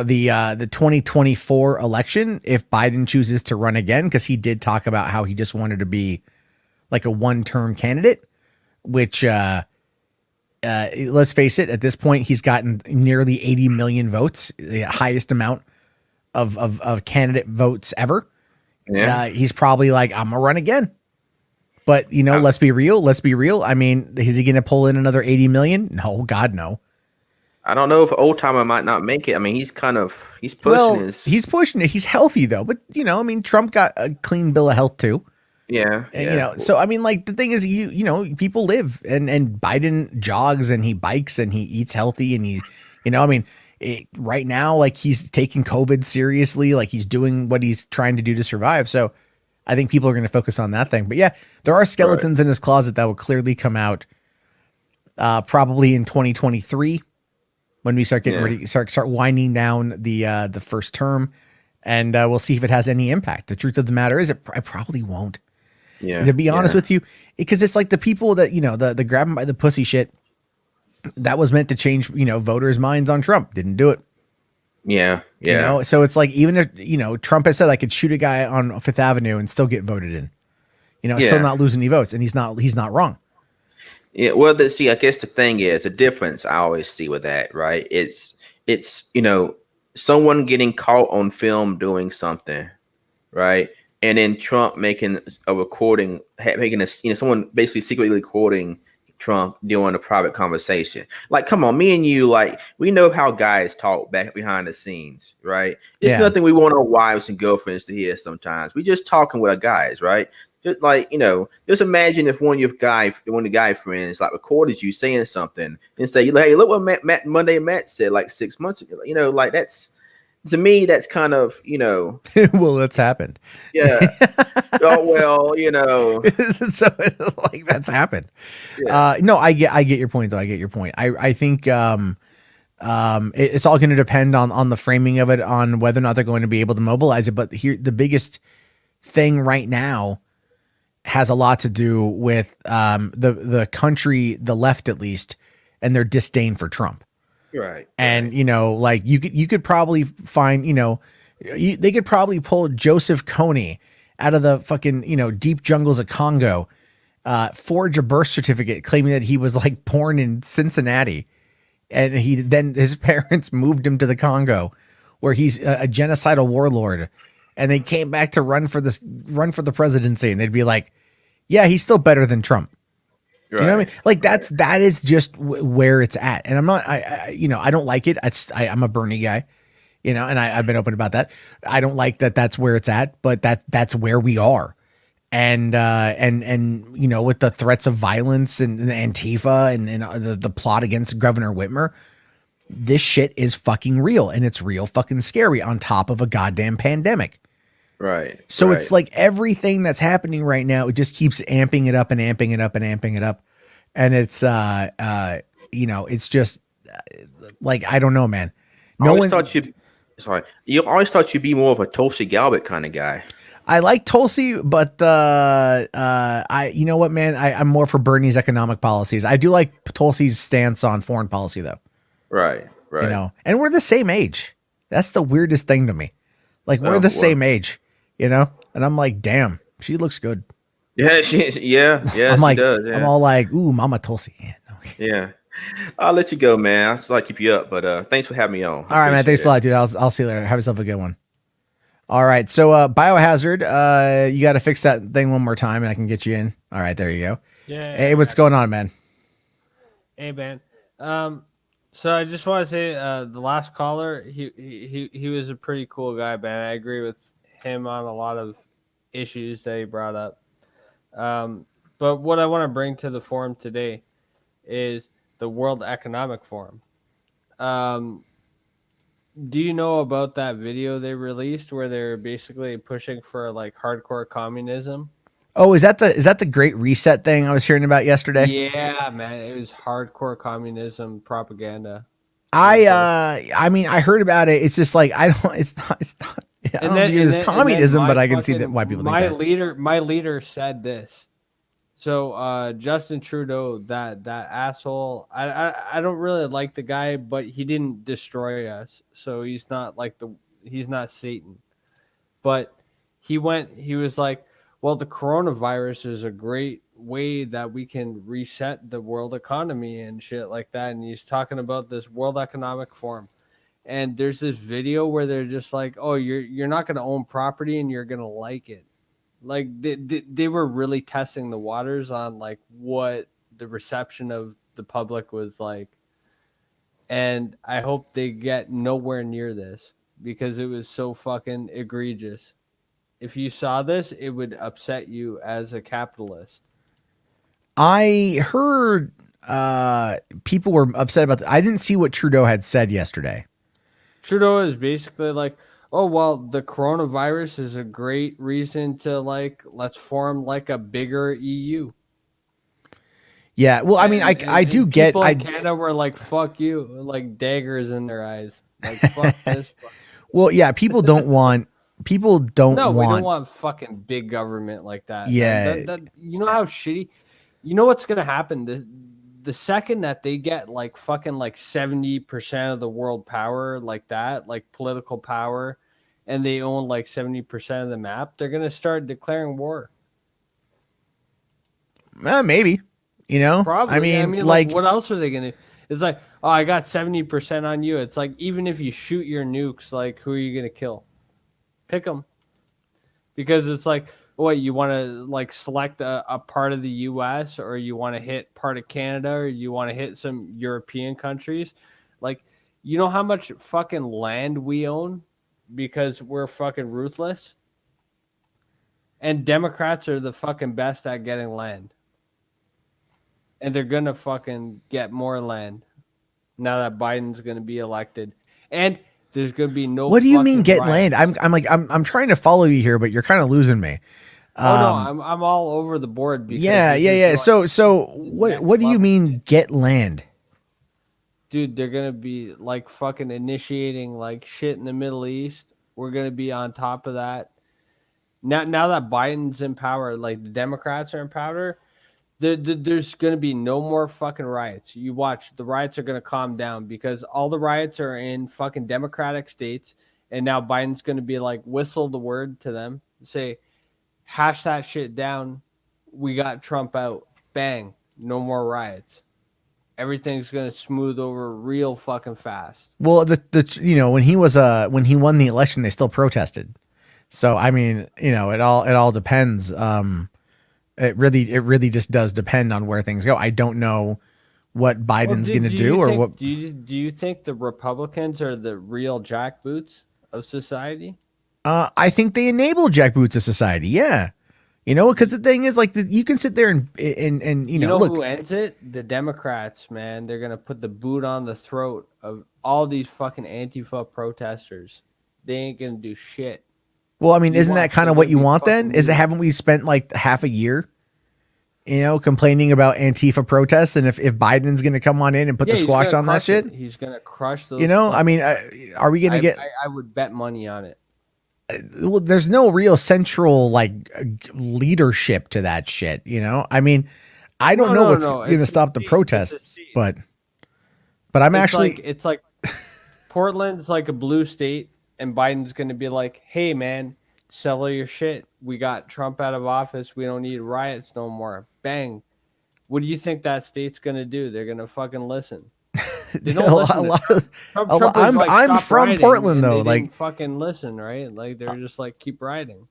the 2024 election, if Biden chooses to run again, because he did talk about how he just wanted to be like a one-term candidate, which let's face it, at this point he's gotten nearly 80 million votes, the highest amount of candidate votes ever. Yeah. He's probably like, I'm gonna run again. But let's be real. I mean, is he gonna pull in another 80 million? No, God, no. I don't know if old timer might not make it. I mean, he's pushing He's pushing it. He's healthy though. But I mean, Trump got a clean bill of health too. Yeah, And, you yeah. know, so I mean, like the thing is, you know, people live, and Biden jogs and he bikes and he eats healthy and he's, you know, I mean, right now, like he's taking COVID seriously, like he's doing what he's trying to do to survive. So I think people are going to focus on that thing. But yeah, there are Right. skeletons in his closet that will clearly come out probably in 2023 when we start getting Yeah. ready, start winding down the first term, and we'll see if it has any impact. The truth of the matter is, it probably won't. Yeah. To be honest Yeah. with you, because it's like the people that, you know, the grab 'em by the pussy shit that was meant to change, you know, voters' minds on Trump didn't do it. Yeah. You Yeah. know, so it's like, even if, you know, Trump has said I could shoot a guy on Fifth Avenue and still get voted in, you know, still Yeah. not lose any votes, and he's not wrong. Yeah, well, see, I guess the thing is, the difference I always see with that, right? It's you know, someone getting caught on film doing something, right? And then Trump making a recording, making a, you know, someone basically secretly recording Trump doing a private conversation. Like, come on, me and you, like, we know how guys talk back behind the scenes, right? It's Yeah. nothing we want our wives and girlfriends to hear sometimes. We just talking with our guys, right? Just like, you know, just imagine if one of the guy friends like recorded you saying something and say, hey, look what Matt said like 6 months ago. You know, like that's, to me, that's kind of, you know, Well, that's happened. yeah. Oh well, you know. So like that's happened. Yeah. No, I get your point though. I get your point. I think it's all going to depend on the framing of it, on whether or not they're going to be able to mobilize it. But here, the biggest thing right now has a lot to do with the country, the left at least, and their disdain for Trump. Right. And you know, like you could probably find, you know, they could probably pull Joseph Kony out of the fucking, you know, deep jungles of Congo, forge a birth certificate claiming that he was like born in Cincinnati, and then his parents moved him to the Congo, where he's a genocidal warlord, and they came back to run for the presidency, and they'd be like, yeah, he's still better than Trump. Right. You know what I mean? Like that is just where it's at. And I'm not, you know, I don't like it. I'm a Bernie guy, you know, and I've been open about that. I don't like that that's where it's at, but that's where we are. And you know, with the threats of violence and Antifa and the plot against Governor Whitmer, this shit is fucking real, and it's real fucking scary on top of a goddamn pandemic. Right. So right. it's like everything that's happening right now, it just keeps amping it up and amping it up and amping it up. And it's you know, it's just like, I don't know, man. I always thought you always thought you'd be more of a Tulsi Gabbard kind of guy. I like Tulsi, but I, you know what, man, I'm more for Bernie's economic policies. I do like Tulsi's stance on foreign policy though. Right. Right. You know, and we're the same age. That's the weirdest thing to me. Like, we're the same age, you know? And I'm like, damn, she looks good. Yeah, yeah, I'm she like, does. Yeah. I'm all like, ooh, Mama Tulsi. Yeah, okay. Yeah. I'll let you go, man. I'll still keep you up, but thanks for having me on. All right, man. Thanks a lot, dude. I'll see you later. Have yourself a good one. All right. So, Biohazard, you got to fix that thing one more time and I can get you in. All right. There you go. Yeah. Hey, what's going on, man? Hey, man. So I just want to say, the last caller, he was a pretty cool guy, man. I agree with him on a lot of issues that he brought up. But what I want to bring to the forum today is the World Economic Forum. Do you know about that video they released where they're basically pushing for like hardcore communism? Oh, is that the Great Reset thing I was hearing about yesterday? Yeah, man, it was hardcore communism propaganda. I mean, I heard about it. It's just like, it's not. I don't view it as communism, but I can see that why people think that. My leader said this. So Justin Trudeau, that asshole, I don't really like the guy, but he didn't destroy us, so he's not Satan. But he was like, well, the coronavirus is a great way that we can reset the world economy and shit like that. And he's talking about this World Economic Forum. And there's this video where they're just like, oh, you're not going to own property and you're going to like it. Like they were really testing the waters on like what the reception of the public was like. And I hope they get nowhere near this because it was so fucking egregious. If you saw this, it would upset you as a capitalist. I heard people were upset about I didn't see what Trudeau had said yesterday. Trudeau is basically like, oh well, the coronavirus is a great reason to like let's form like a bigger EU. Yeah, well, I mean, I do get people in Canada were like, fuck you, like daggers in their eyes, like fuck this. Well, yeah, people don't want No, we don't want fucking big government like that. Yeah. That you know how shitty. You know what's gonna happen? The second that they get like fucking like 70% of the world power like that, like political power, and they own like 70% of the map, they're gonna start declaring war. Maybe. You know? Probably. I mean, like what else are they gonna? It's like, oh, I got 70% on you. It's like even if you shoot your nukes, like who are you gonna kill? Pick them. Because it's like, what, you want to like select a part of the U.S. or you want to hit part of Canada or you want to hit some European countries? Like, you know how much fucking land we own because we're fucking ruthless? And Democrats are the fucking best at getting land. And they're going to fucking get more land now that Biden's going to be elected. And there's going to be no. What do you mean get riots. land? I'm trying to follow you here, but you're kind of losing me. Oh no, I'm all over the board. Because yeah. So what do you mean get land? Dude, they're gonna be like fucking initiating like shit in the Middle East. We're gonna be on top of that. Now that Biden's in power, like the Democrats are in power, there's gonna be no more fucking riots. You watch, the riots are gonna calm down because all the riots are in fucking Democratic states, and now Biden's gonna be like whistle the word to them, say, hash that shit down. We got Trump out. Bang. No more riots. Everything's gonna smooth over real fucking fast. Well, the you know, when he won the election, they still protested. So I mean, you know, it all depends. It really just does depend on where things go. I don't know what Biden's going to do or what. Do you think the Republicans are the real jackboots of society? I think they enable jackboots of society. Yeah. You know, because the thing is, like, you can sit there and you know look, who ends it? The Democrats, man. They're gonna put the boot on the throat of all these fucking Antifa protesters. They ain't gonna do shit. Well, I mean, isn't that kind of what you want then? Is it, haven't we spent like half a year, you know, complaining about Antifa protests? And if Biden's going to come on in and put the squash on that shit, he's going to crush those. You know, I mean, are we going to get? I would bet money on it. Well, there's no real central like leadership to that shit. You know, I mean, I don't know what's going to stop the protests, but I'm actually. It's like Portland's like a blue state. And Biden's going to be like, hey, man, sell your shit. We got Trump out of office. We don't need riots no more. Bang. What do you think that state's going to do? They're going to fucking listen. They don't listen. I'm from Portland, though. They didn't fucking listen, right? Like, they're just like, keep riding.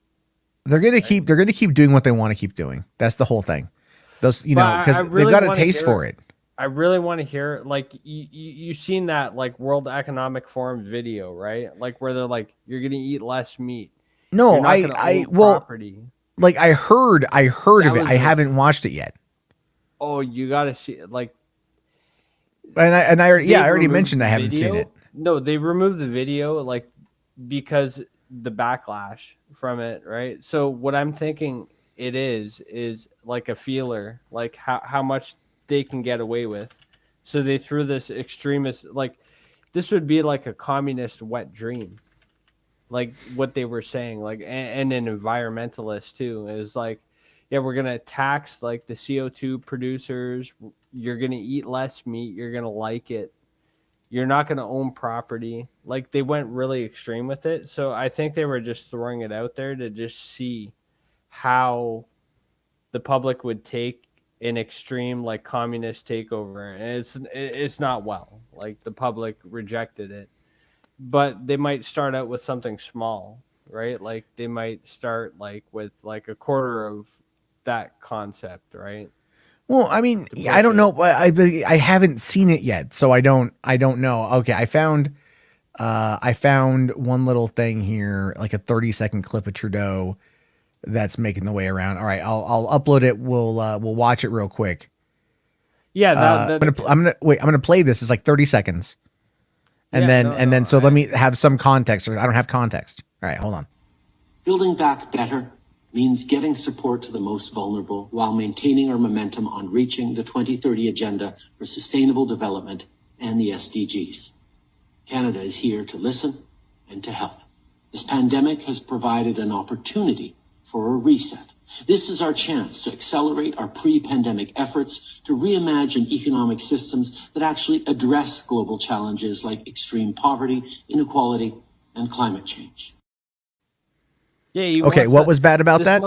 They're going to keep doing what they want to keep doing. That's the whole thing. Those, you know, because they've got a taste for it. I really want to hear, like, you've seen that, like, World Economic Forum video, right? Like, where they're like, you're going to eat less meat. No, property. Like, I heard of it. I haven't watched it yet. Oh, you got to see it. Like, I already mentioned I haven't seen it. No, they removed the video, like, because the backlash from it, right? So what I'm thinking it is like a feeler, like how much they can get away with. So they threw this extremist, like, this would be like a communist wet dream, like what they were saying, like, and an environmentalist too, is like, yeah, we're gonna tax like the CO2 producers. You're gonna eat less meat. You're gonna like it. You're not gonna own property. Like, they went really extreme with it. So I think they were just throwing it out there to just see how the public would take an extreme like communist takeover, and it's not well. Like, the public rejected it, but they might start out with something small, right? Like, they might start like with like a quarter of that concept, right? Well, I mean, I don't know. I haven't seen it yet, so I don't know. Okay, I found I found one little thing here, like a 30-second clip of Trudeau that's making the way around. All right, I'll upload it. We'll watch it real quick. Yeah, I'm gonna play this. It's like 30 seconds, and then so let me have some context. Or I don't have context. All right, hold on. Building back better means getting support to the most vulnerable while maintaining our momentum on reaching the 2030 Agenda for Sustainable Development and the SDGs. Canada is here to listen and to help. This pandemic has provided an opportunity for a reset. This is our chance to accelerate our pre-pandemic efforts to reimagine economic systems that actually address global challenges like extreme poverty, inequality, and climate change. Yeah. Okay, what was bad about that?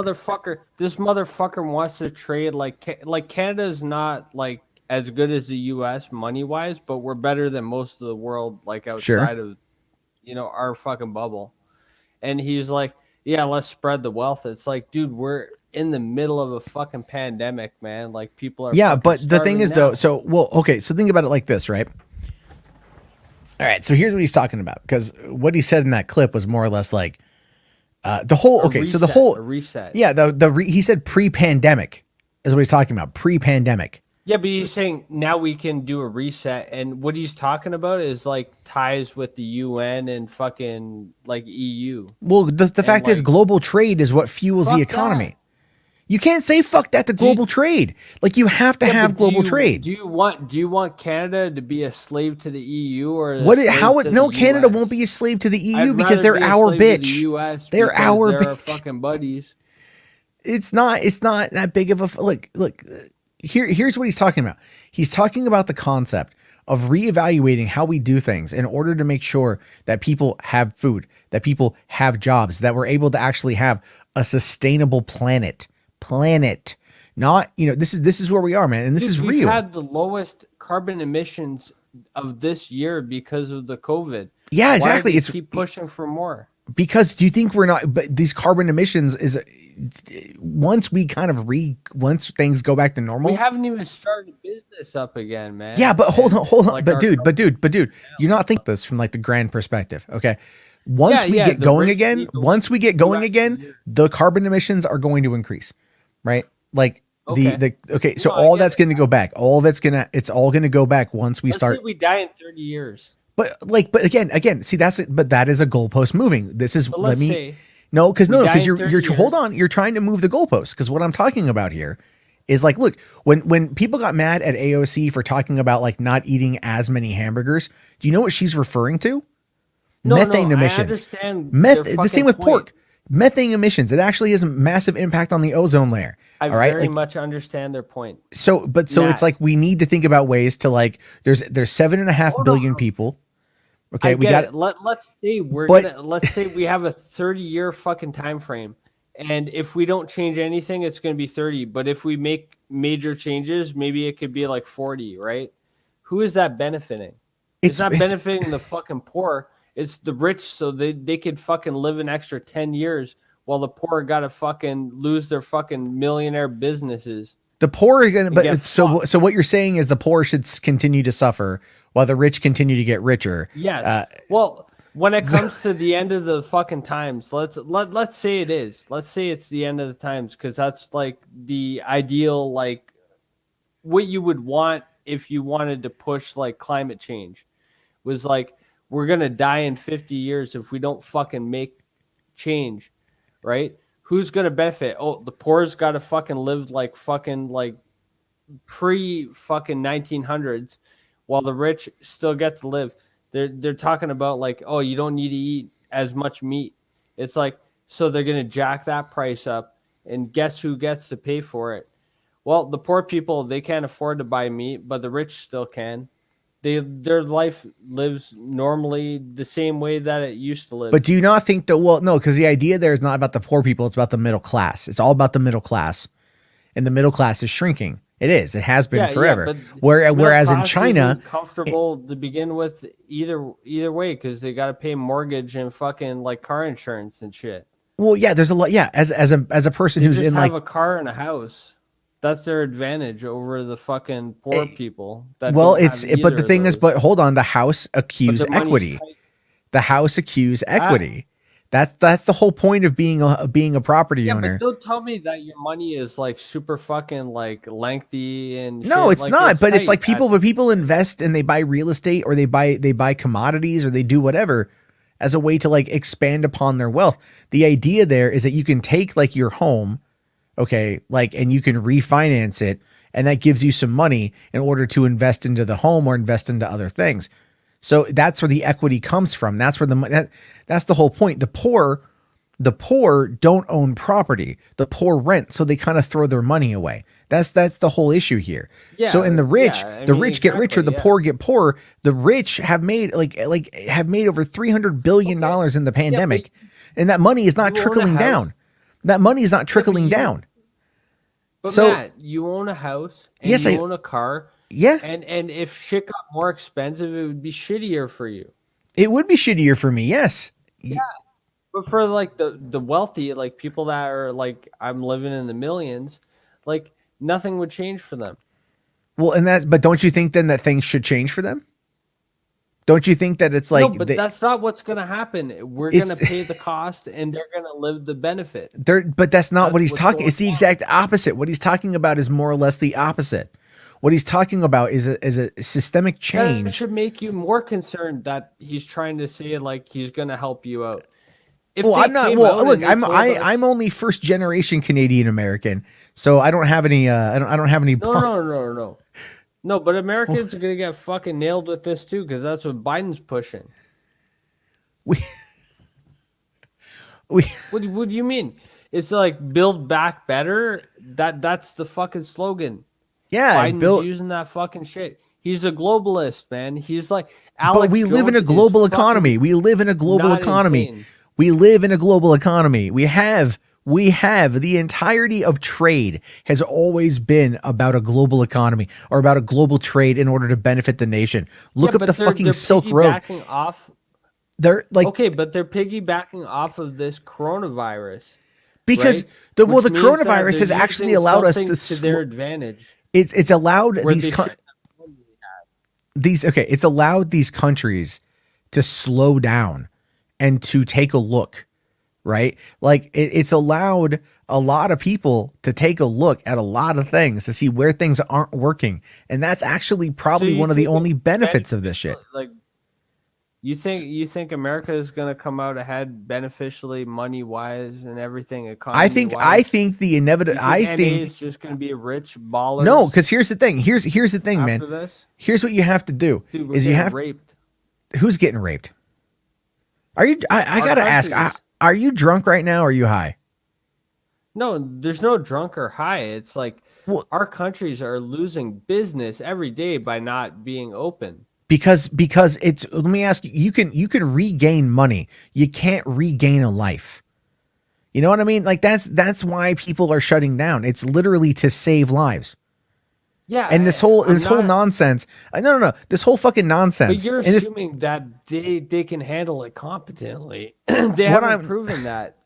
This motherfucker wants to trade like Canada's not like as good as the U.S. money wise, but we're better than most of the world, like outside of, our fucking bubble. And he's like, yeah, let's spread the wealth. It's like, dude, we're in the middle of a fucking pandemic, man. Like people are. Yeah, but the thing is now. though, so think about it like this, right? All right, so here's what he's talking about, because what he said in that clip was more or less like the whole. Okay, so the whole reset. Yeah, he said pre-pandemic is what he's talking about. Pre-pandemic. Yeah, but he's saying now we can do a reset, and what he's talking about is like ties with the UN and fucking like EU. Well, the fact is, global trade is what fuels the economy. That. You can't say fuck that to global trade. Like you have to have global trade. Do you want Canada to be a slave to the EU or no? Canada won't be a slave to the EU because they're our bitch. They're our bitch. Our fucking buddies. It's not that big of a look. Here's what he's talking about. He's talking about the concept of reevaluating how we do things in order to make sure that people have food, that people have jobs, that we're able to actually have a sustainable planet. Not, this is where we are, man. And this is real. We've had the lowest carbon emissions of this year because of the COVID. Yeah, exactly. Why do we keep pushing for more. Because do you think we're not, but these carbon emissions is once things go back to normal. We haven't even started business up again, man. Yeah, but hold on. Like but dude, you're not thinking this from like the grand perspective. Okay. Once we get going again, the carbon emissions are going to increase, right? Like so all that's going to go back. It's all going to go back once we start. Let's say we die in 30 years. But again, see that is a goalpost moving. This is because you're hold on, you're trying to move the goalpost, because what I'm talking about here is like, look, when people got mad at AOC for talking about like not eating as many hamburgers, do you know what she's referring to? Methane emissions. I understand the same with pork. Methane emissions. It actually has a massive impact on the ozone layer. I very much understand their point. So it's like we need to think about ways to like there's 7.5 billion people. Okay, we got. Let's say let's say we have a 30-year fucking time frame, and if we don't change anything, it's going to be 30. But if we make major changes, maybe it could be like 40. Right? Who is that benefiting? It's not benefiting the fucking poor. It's the rich, so they could fucking live an extra 10 years, while the poor got to fucking lose their fucking millionaire businesses. The poor are gonna, but so what you're saying is the poor should continue to suffer while the rich continue to get richer. Yes. Well, when it comes to the end of the fucking times, let's say it is. Let's say it's the end of the times, because that's like the ideal, like what you would want if you wanted to push like climate change, was like we're gonna die in 50 years if we don't fucking make change, right? Who's gonna benefit? Oh, the poor's got to fucking live like fucking like pre-fucking 1900s, while the rich still get to live. They're talking about like, oh, you don't need to eat as much meat. It's like, so they're gonna jack that price up, and guess who gets to pay for it? Well, the poor people, they can't afford to buy meat, but the rich still can. Their life lives normally the same way that it used to live. But do you not think that? Well, no, because the idea there is not about the poor people; it's about the middle class. It's all about the middle class, and the middle class is shrinking. It is. It has been forever. But whereas in China, comfortable to begin with either way, because they got to pay mortgage and fucking like car insurance and shit. Well, yeah, there's a lot. Yeah, as a person who's in like have a car and a house. That's their advantage over the fucking poor people. But the thing is, but hold on, the house accused equity. The house accrues equity. That's the whole point of being a property Yeah, owner. but don't tell me that your money is like super fucking like lengthy and No, shit. it's Like, not. But it's tight like people, at- but people invest and they buy real estate or they buy commodities or they do whatever as a way to like expand upon their wealth. The idea there is that you can take like your home, okay, like, and you can refinance it, and that gives you some money in order to invest into the home or invest into other things. So that's where the equity comes from. That's where that's the whole point. The poor don't own property. The poor rent, so they kind of throw their money away. That's the whole issue here. So in the rich, yeah, I the mean, rich get richer, exactly, the yeah. poor get poorer. The rich have made have made over $300 billion in the pandemic, and that money is not you own a trickling house? down. That money is not trickling down. But So- Matt, you own a house and Yes, you I- own a car. Yeah. And if shit got more expensive, it would be shittier for you. It would be shittier for me, yes. But for like the wealthy, like people that are like I'm living in the millions, like nothing would change for them. Well, but don't you think then that things should change for them? Don't you think that it's like no, but that's not what's gonna happen. We're gonna pay the cost and they're gonna live the benefit. but that's not what he's what's talking. going It's the exact opposite. What he's talking about is more or less the opposite. What he's talking about is a systemic That change. should make you more concerned that he's trying to say like he's gonna help you out. If Well, they I'm not. came Well, out look, and they told us- I'm only first generation Canadian American, so I don't have any. I don't have any. No, but Americans are gonna get fucking nailed with this too, because that's what Biden's pushing. We What do you mean? It's like build back better. That's the fucking slogan. Yeah, Biden's using that fucking shit. He's a globalist, man. He's like Alex. But we live in a Jones is global fucking economy. We live in a global not economy. insane. We live in a global economy. We have the entirety of trade has always been about a global economy or about a global trade in order to benefit the nation. Look Yeah, up but the fucking they're Silk Road. piggybacking off. They're like Okay, but they're piggybacking off of this coronavirus. because right? the Which the means that coronavirus has they're actually using allowed us something to their advantage. It's allowed where these they co- should- it's allowed these countries to slow down and to take a look, right? Like it's allowed a lot of people to take a look at a lot of things to see where things aren't working, and that's actually probably you one of the think only it's benefits of this shit. Like, you think America is gonna come out ahead beneficially, money wise, and everything? I think the inevitable. I NA think is just gonna be a rich baller. no, because here's the thing. Here's the thing, man. After this? Here's what you have to do: Dude, we're is you getting have raped. Who's getting raped? Are you? I Our gotta ask. countries. Are you drunk right now? Or are you high? No, there's no drunk or high. It's like our countries are losing business every day by not being open. Because it's, let me ask you, you can regain money. You can't regain a life. You know what I mean? Like that's why people are shutting down. It's literally to save lives. Yeah, And this whole I'm whole not- nonsense. No. This whole fucking nonsense. But you're And this- assuming that they can handle it competently. They What haven't I'm- proven that.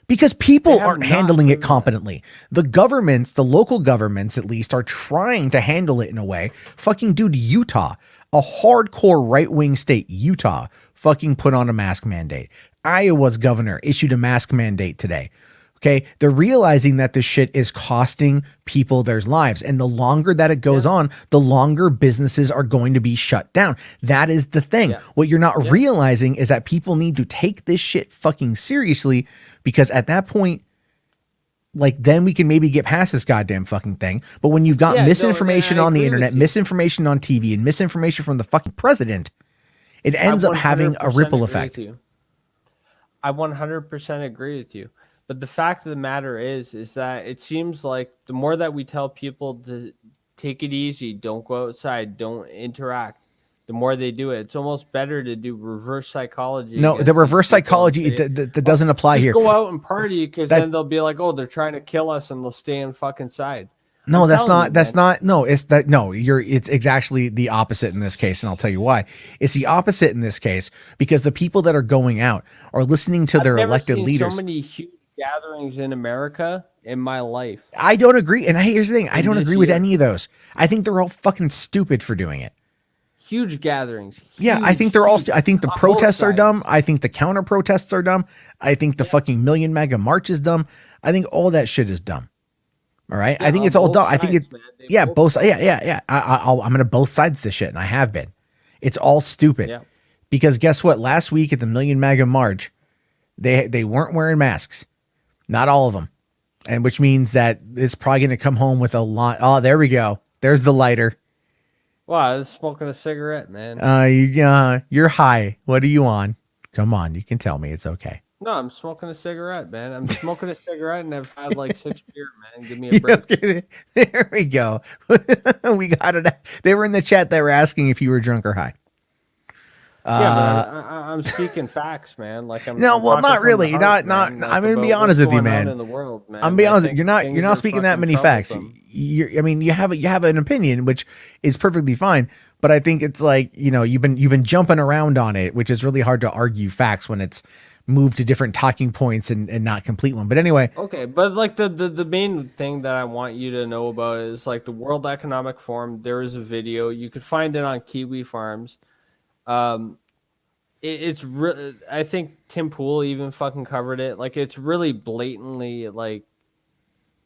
Because people They have aren't not handling it proven that. competently. The governments, the local governments at least, are trying to handle it in a way. Fucking dude, Utah, a hardcore right-wing state, Utah, fucking put on a mask mandate. Iowa's governor issued a mask mandate today. Okay, they're realizing that this shit is costing people their lives. And the longer that it goes on, the longer businesses are going to be shut down. That is the thing. What you're not realizing is that people need to take this shit fucking seriously, because at that point, like, then we can maybe get past this goddamn fucking thing. But when you've got Yeah, no, misinformation I on the agree with internet, you. misinformation on TV, and misinformation from the fucking president, it ends up having a 100% ripple agree effect. with you. I 100% agree with you. But the fact of the matter is that it seems like the more that we tell people to take it easy, don't go outside, don't interact, the more they do it. It's almost better to do reverse psychology. No, against the these reverse people and psychology say, that doesn't apply just here. go out and party, because That- then they'll be like, oh, they're trying to kill us, and they'll stay in fucking side. No, I'm that's telling not. you, That's man. not. No, it's that. No, it's exactly the opposite in this case, and I'll tell you why. It's the opposite in this case because the people that are going out are listening to their I've never elected seen leaders. so many huge gatherings in America in my life. I don't agree, and here's the thing: I In don't this agree with year. any of those. I think they're all fucking stupid for doing it. Huge gatherings. Yeah, I think they're all. I think the on both protests are dumb. sides. I think the counter protests are dumb. I think the fucking Million MAGA March is dumb. I think all that shit is dumb. All right. Yeah, I think on it's all both dumb. I think sides, it. man. They Yeah, both both. suck. Yeah. I'm gonna both sides this shit, and I have been. It's all stupid. Yeah. Because guess what? Last week at the Million MAGA March, they weren't wearing masks. Not all of them, and which means that it's probably gonna come home with a lot. Oh, there we go. There's the lighter. Wow, I was smoking a cigarette, man. You're high. What are you on? Come on, you can tell me. It's okay. No, I'm smoking a cigarette, man. I'm smoking a cigarette and I've had like 6 beer, man. Give me a break. Okay, there we go. We got it. They were in the chat that were asking if you were drunk or high. Yeah, but I'm speaking facts, man. Like I'm No, I'm well, talking not from really. the Not. heart, man, like, I'm gonna be about honest what's with you, going on man. in the world, man. I'm be I honest. think You're not things are speaking that fucking many facts. troublesome. I mean, you have an opinion, which is perfectly fine. But I think it's like, you've been jumping around on it, which is really hard to argue facts when it's moved to different talking points and not complete one. But anyway, Okay, but like the main thing that I want you to know about is like the World Economic Forum. There is a video. You could find it on Kiwi Farms. It's really, I think Tim Pool even fucking covered it. Like it's really blatantly like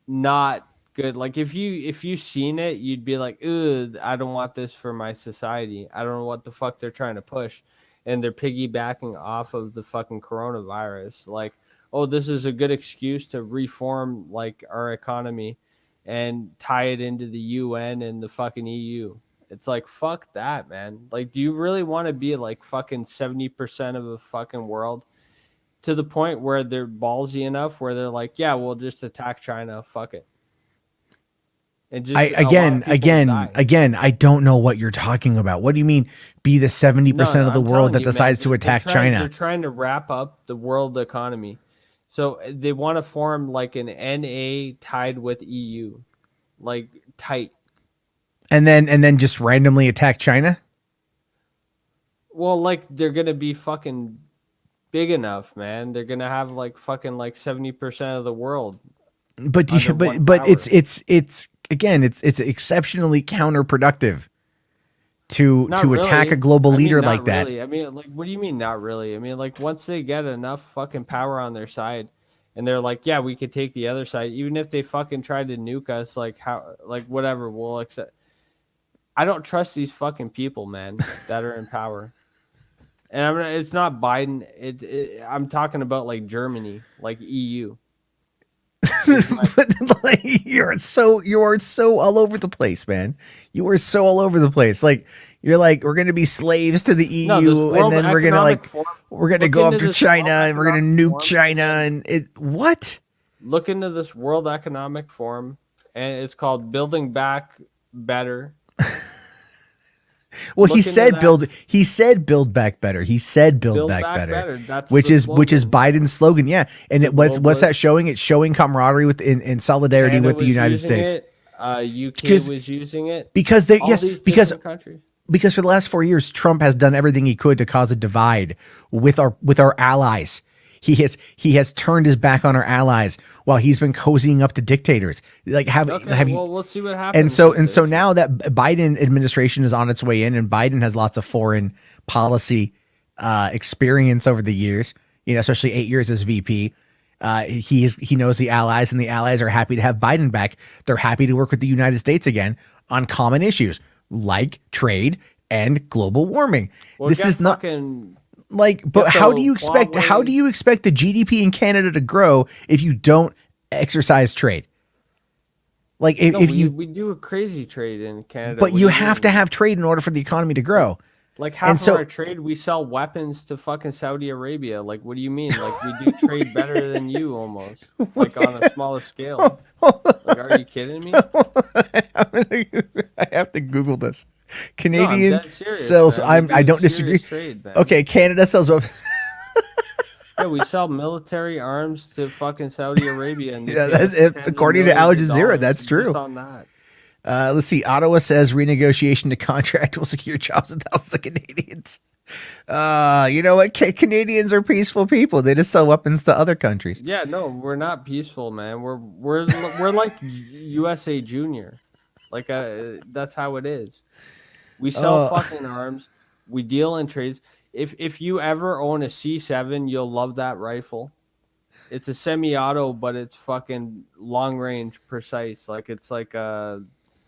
not good. Like if you seen it, you'd be like, "Ugh, I don't want this for my society. I don't know what the fuck they're trying to push." And they're piggybacking off of the fucking coronavirus. Like, oh, this is a good excuse to reform like our economy and tie it into the UN and the fucking EU. It's like, fuck that, man. Like, do you really want to be like fucking 70% of the fucking world to the point where they're ballsy enough where they're like, yeah, we'll just attack China. Fuck it. And just again, I don't know what you're talking about. What do you mean be the 70% of the I'm world telling that you, man, decides to attack China? They're trying to wrap up the world economy. So they want to form like an NA tied with EU, like tight. And then just randomly attack China? Well, like they're gonna be fucking big enough, man. They're gonna have like fucking like 70% of the world. But it's again, it's exceptionally counterproductive to attack a global leader like that. Really. I mean, like, what do you mean not really? I mean, like, once they get enough fucking power on their side, and they're like, yeah, we could take the other side, even if they fucking tried to nuke us, like how, like whatever, we'll accept. I don't trust these fucking people, man, that are in power. And I mean, it's not Biden. I'm talking about like Germany, like EU. Like, you are so all over the place, man. You are so all over the place. Like you're like, we're gonna be slaves to the EU, and then we're gonna go after China, and we're gonna nuke China, and what? Look into this World Economic Forum, and it's called Building Back Better. Well, he said build back better. He said build back better. That's which is Biden's slogan. Yeah. And what's that showing? It's showing camaraderie in solidarity Canada with the United States. UK was using it because countries. Because for the last 4 years, Trump has done everything he could to cause a divide with our allies. He has turned his back on our allies while he's been cozying up to dictators. Like we'll see what happens. And so now that Biden administration is on its way in, and Biden has lots of foreign policy experience over the years, especially 8 years as VP. He knows the allies, and the allies are happy to have Biden back. They're happy to work with the United States again on common issues like trade and global warming. Well, this is not but how do you expect the GDP in Canada to grow if you don't exercise trade? Like we do a crazy trade in Canada, but you have to have trade in order for the economy to grow. Like half of our trade, we sell weapons to fucking Saudi Arabia. Like, what do you mean? Like, we do trade better than you almost, like on a smaller scale. Like, are you kidding me? I have to Google this. Canadian serious, sells. man. I don't disagree. Trade, okay, Canada sells. Yeah, we sell military arms to fucking Saudi Arabia. And according to Al Jazeera, that's true. On that. Let's see. Ottawa says renegotiation to contract will secure jobs with thousands of Canadians. You know what? Canadians are peaceful people. They just sell weapons to other countries. Yeah, no, we're not peaceful, man. We're like USA Junior. Like that's how it is. We sell fucking arms. We deal in trades. If you ever own a C7, you'll love that rifle. It's a semi-auto, but it's fucking long range precise. Like it's like a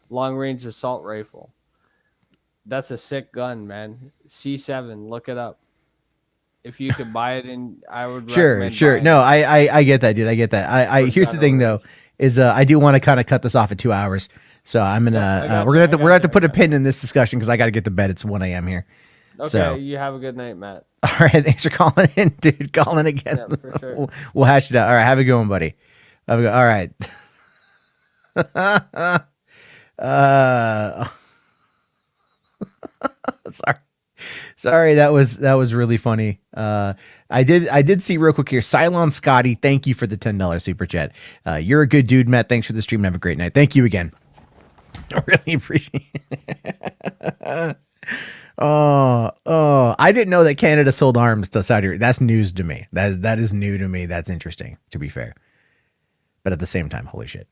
long range assault rifle. That's a sick gun, man. C7, look it up. If you could buy it, I would recommend. Sure. buying No, it. I get that, dude. I get that. I For here's the gun thing owners. though, is I do want to kind of cut this off at 2 hours. So I'm gonna I got we're you, gonna have to I we're gonna have got to you, put I a got pin in this discussion because I got to get to bed. It's 1 a.m. here. Okay, So you have a good night, Matt. all right, thanks for calling in, dude. Calling again. Yeah, for sure. We'll hash it out. All right, have a good one, buddy. All right. Sorry. Sorry, that was really funny. I did see real quick here. Cylon Scotty, thank you for the $10 super chat. You're a good dude, Matt. Thanks for the stream and have a great night. Thank you again. I really appreciate it. I didn't know that Canada sold arms to Saudi Arabia. That's news to me. That is new to me. That's interesting, to be fair. But at the same time, holy shit.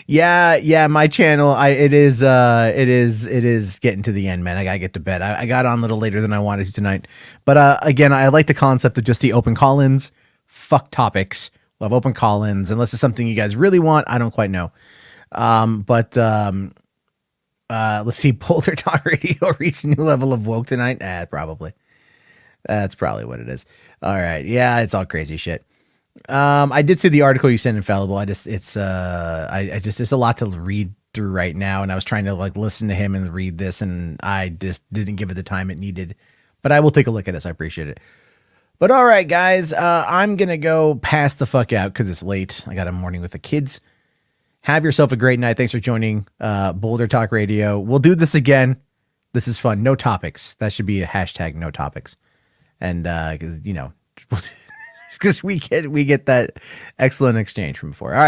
yeah, my channel, it is getting to the end, man. I gotta get to bed. I got on a little later than I wanted to tonight. But again, I like the concept of just the open call-ins. Fuck topics. Love open call-ins, unless it's something you guys really want. I don't quite know. Let's see. Boulder Talk Radio reached a new level of woke tonight. Probably. That's probably what it is. All right. Yeah, it's all crazy shit. I did see the article you sent, Infallible. It's a lot to read through right now, and I was trying to like listen to him and read this, and I just didn't give it the time it needed. But I will take a look at it. So I appreciate it. But all right, guys, I'm gonna go pass the fuck out because it's late. I got a morning with the kids. Have yourself a great night. Thanks for joining Boulder Talk Radio. We'll do this again. This is fun. No topics. That should be a hashtag. No topics. And because we get that excellent exchange from before. All right.